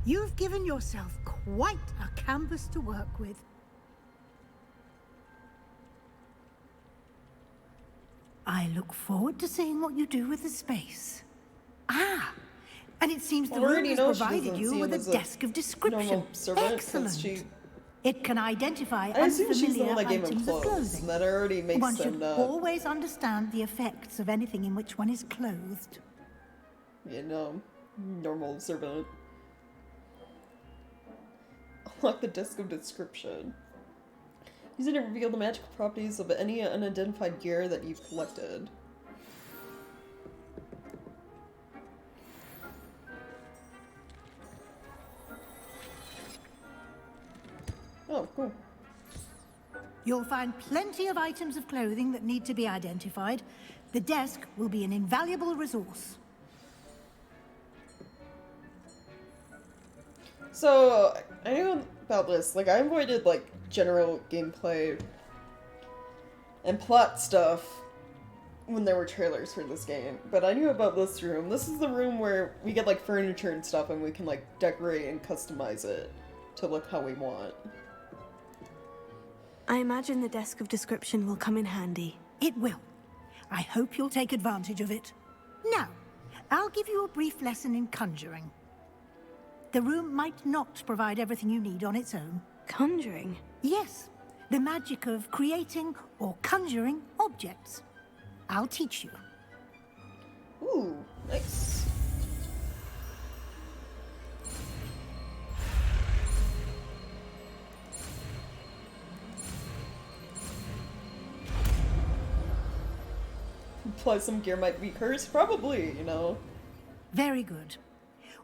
You've given yourself quite a canvas to work with. I look forward to seeing what you do with the space. Ah, and it seems the room has provided you with a desk of description. Excellent. It can identify unfamiliar items of clothing. That already makes One them should always understand the effects of anything in which one is clothed. You know, normal observant. Unlock the desk of description. Use it to reveal the magical properties of any unidentified gear that you've collected. Oh, cool. You'll find plenty of items of clothing that need to be identified. The desk will be an invaluable resource. So, I knew about this. Like, I avoided, like, general gameplay and plot stuff when there were trailers for this game. But I knew about this room. This is the room where we get, like, furniture and stuff and we can, like, decorate and customize it to look how we want. I imagine the desk of description will come in handy. It will. I hope you'll take advantage of it. Now, I'll give you a brief lesson in conjuring. The room might not provide everything you need on its own. Conjuring? Yes, the magic of creating or conjuring objects. I'll teach you. Ooh, nice. Plus some gear might be cursed? Probably, you know. Very good.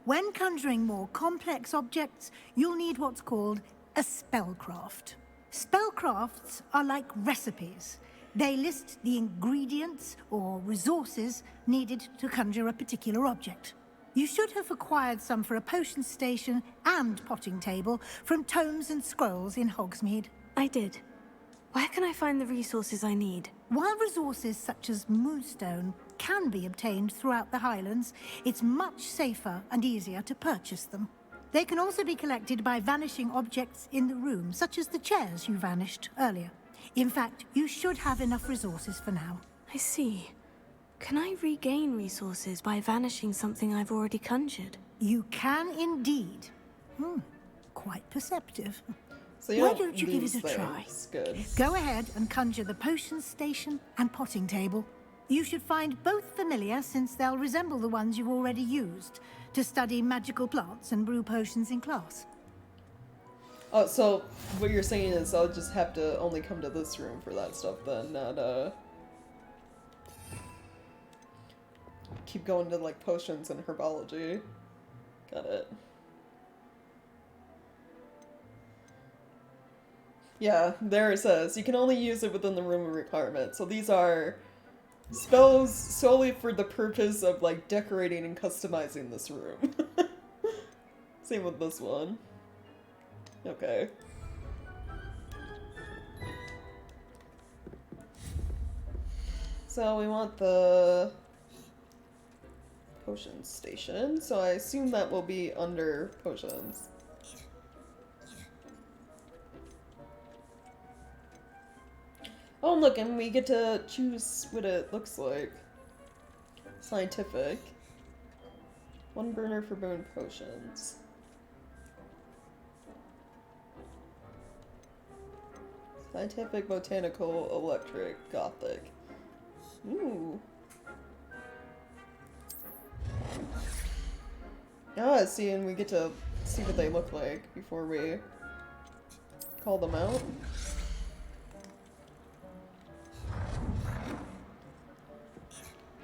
When conjuring more complex objects, you'll need what's called a spellcraft. Spellcrafts are like recipes. They list the ingredients or resources needed to conjure a particular object. You should have acquired some for a potion station and potting table from tomes and scrolls in Hogsmeade. I did. Where can I find the resources I need? While resources such as moonstone can be obtained throughout the Highlands, it's much safer and easier to purchase them. They can also be collected by vanishing objects in the room, such as the chairs you vanished earlier. In fact, you should have enough resources for now. I see. Can I regain resources by vanishing something I've already conjured? You can indeed. Quite perceptive. So Why don't you give it a try? Good. Go ahead and conjure the potion station and potting table. You should find both familiar, since they'll resemble the ones you've already used to study magical plants and brew potions in class. Oh, so what you're saying is I'll just have to only come to this room for that stuff then, not, keep going to, like, potions and herbology. Got it. Yeah, there it says, you can only use it within the room requirement. So these are spells solely for the purpose of, like, decorating and customizing this room. Same with this one. Okay. So we want the potion station, so I assume that will be under potions. Oh, look, and we get to choose what it looks like. Scientific. One burner for bone potions. Scientific, botanical, electric, gothic. Ooh. Ah, see, and we get to see what they look like before we call them out.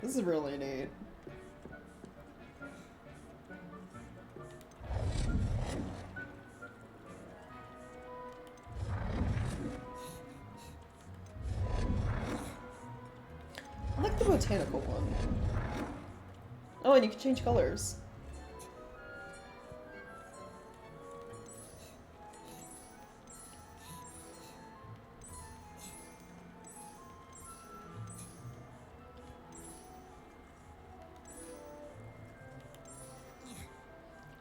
This is really neat. I like the botanical one. Oh, and you can change colors.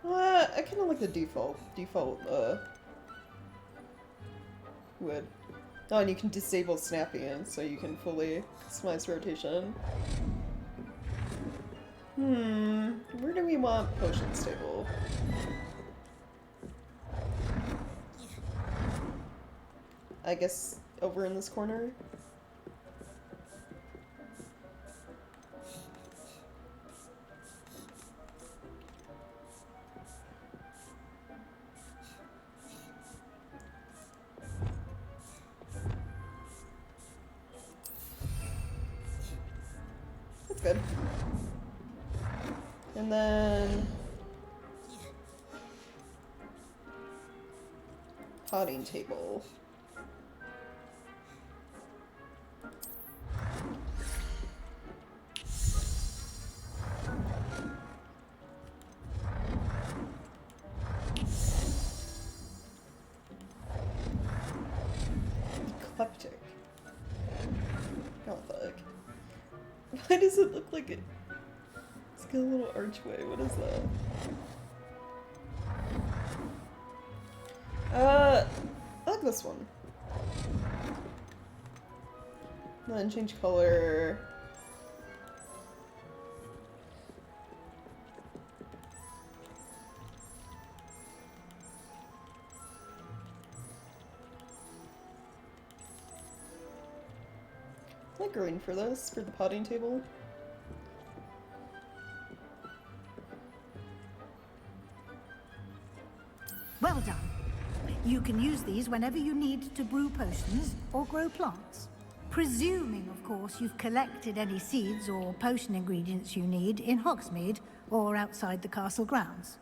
What? I kind of like the default wood. Oh, and you can disable snapping, so you can fully customize rotation. Where do we want potions table? I guess over in this corner? That's good. And then potting table. Eclectic. Gothic. Why does it look like it? It's got a little archway. What is that? I like this one. Then change color. I like green for this, for the potting table. Well done. You can use these whenever you need to brew potions or grow plants. Presuming, of course, you've collected any seeds or potion ingredients you need in Hogsmeade or outside the castle grounds.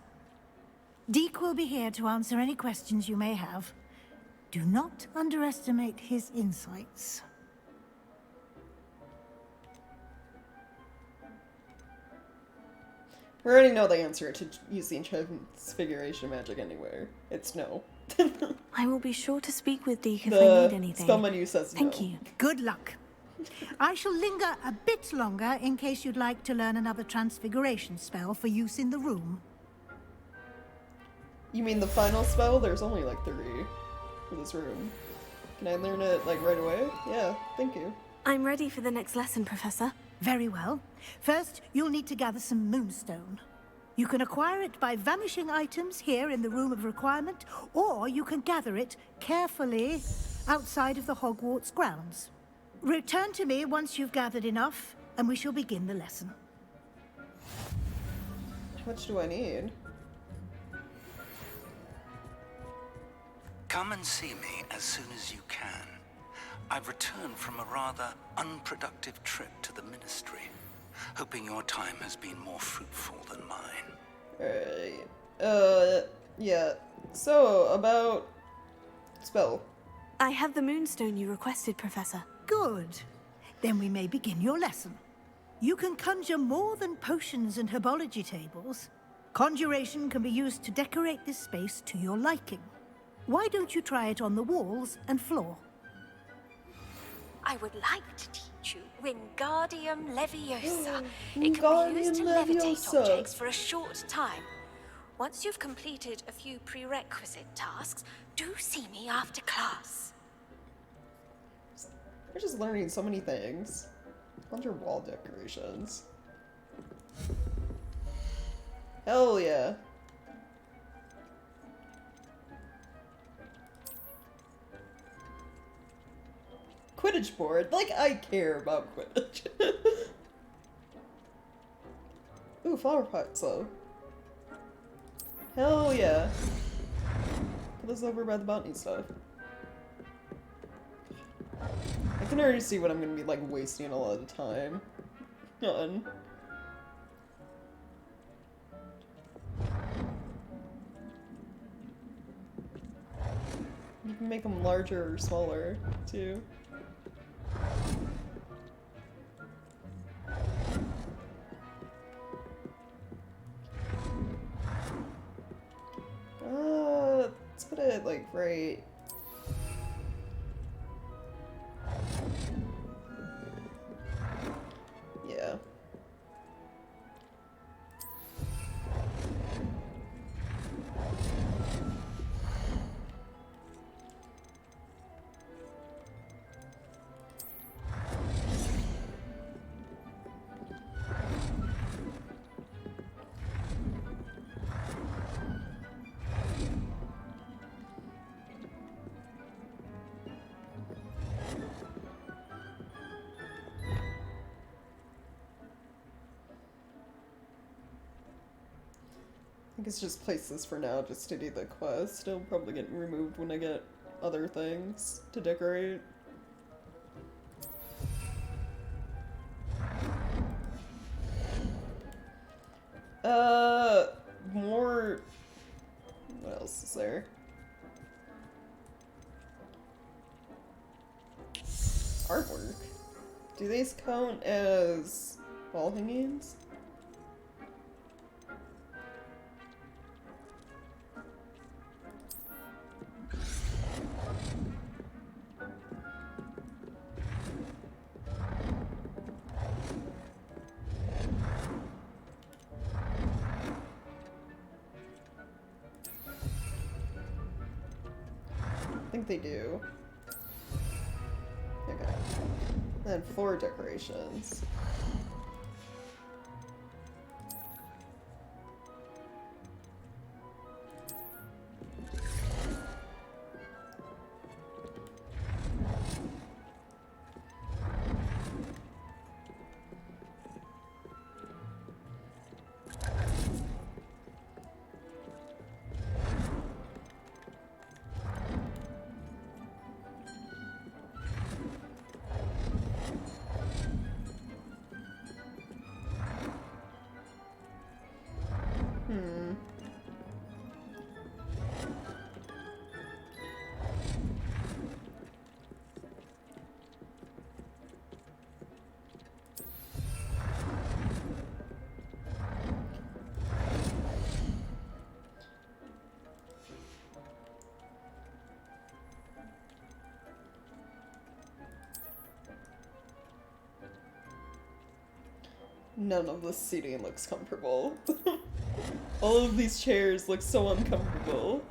Deke will be here to answer any questions you may have. Do not underestimate his insights. We already know the answer to use the transfiguration magic anywhere. It's no. I will be sure to speak with Deke if The I need anything. spell menu says no. Thank you. Good luck. I shall linger a bit longer in case you'd like to learn another transfiguration spell for use in the room. You mean the final spell? There's only like 3 for this room. Can I learn it like right away? Yeah, thank you. I'm ready for the next lesson, Professor. Very well. First, you'll need to gather some moonstone. You can acquire it by vanishing items here in the Room of Requirement, or you can gather it carefully outside of the Hogwarts grounds. Return to me once you've gathered enough, and we shall begin the lesson. How much do I need? Come and see me as soon as you can. I've returned from a rather unproductive trip to the Ministry, hoping your time has been more fruitful than mine. Alright. Yeah. So, about spell. I have the moonstone you requested, Professor. Good. Then we may begin your lesson. You can conjure more than potions and herbology tables. Conjuration can be used to decorate this space to your liking. Why don't you try it on the walls and floor? I would like to teach you Wingardium Leviosa. It can be used to levitate objects for a short time. Once you've completed a few prerequisite tasks, do see me after class. We're just learning so many things. Under wall decorations. Hell yeah. Quidditch board? Like, I care about Quidditch. Ooh, flower pots, though. Hell yeah. Put this over by the bounty stuff. I can already see what I'm gonna be, like, wasting a lot of time on. You can make them larger or smaller, too. Let's put it like right. Yeah. guess just place this for now just to do the quest. It'll probably get removed when I get other things to decorate. More... What else is there? Artwork. Do these count as wall hangings? I think they do. Okay. Then floor decorations. None of this seating looks comfortable. All of these chairs look so uncomfortable.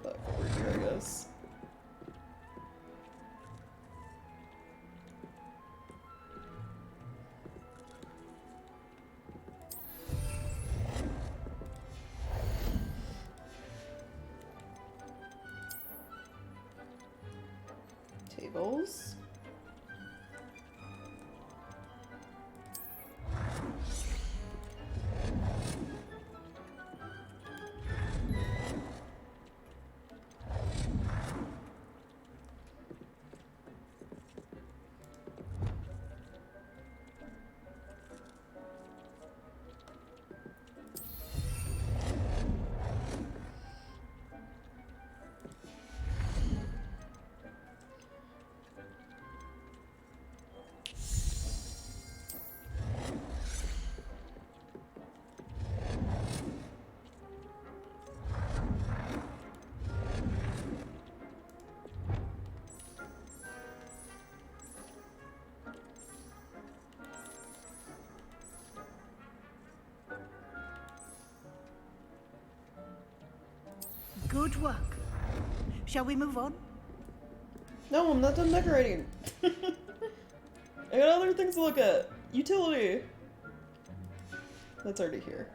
Back over here, I guess. Tables. Good work. Shall we move on? No, I'm not done decorating. I got other things to look at. Utility. That's already here.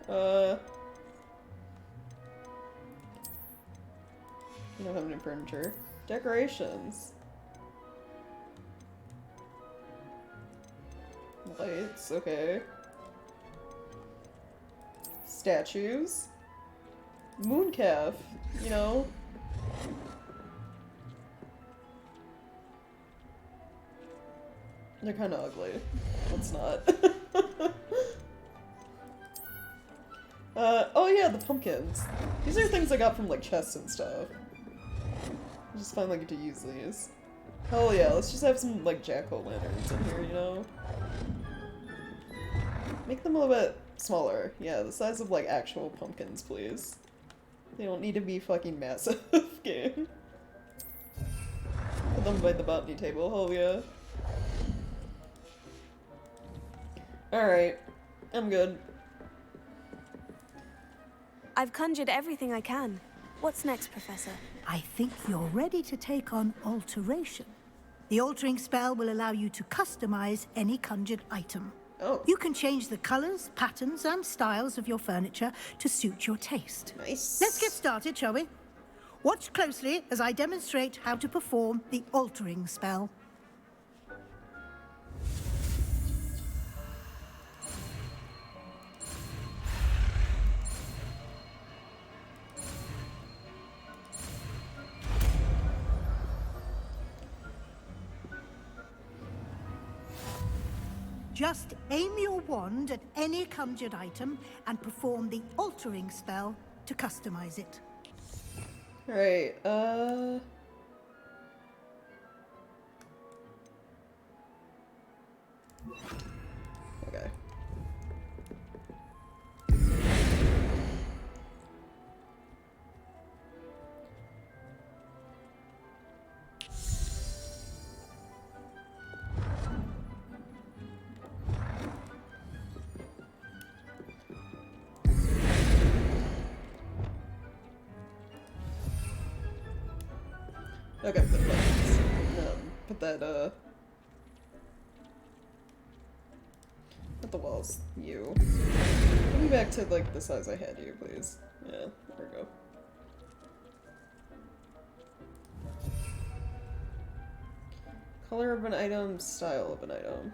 We don't have any furniture. Decorations. Lights, okay. Statues. Mooncalf, you know. They're kind of ugly. Let's not. Oh yeah, the pumpkins. These are things I got from like chests and stuff. I just finally get to use these. Hell yeah, let's just have some like jack-o'-lanterns in here, you know? Make them a little bit smaller. Yeah, the size of like actual pumpkins, please. They don't need to be fucking massive, game. Put them by the botany table, hell yeah. Alright, I'm good. I've conjured everything I can. What's next, Professor? I think you're ready to take on alteration. The altering spell will allow you to customize any conjured item. Oh. You can change the colors, patterns, and styles of your furniture to suit your taste. Nice. Let's get started, shall we? Watch closely as I demonstrate how to perform the altering spell. Just aim your wand at any conjured item and perform the altering spell to customize it. Alright, okay. Okay, put that, put the walls, you. Put me back to, like, the size I had you, please. Yeah, there we go. Color of an item, style of an item.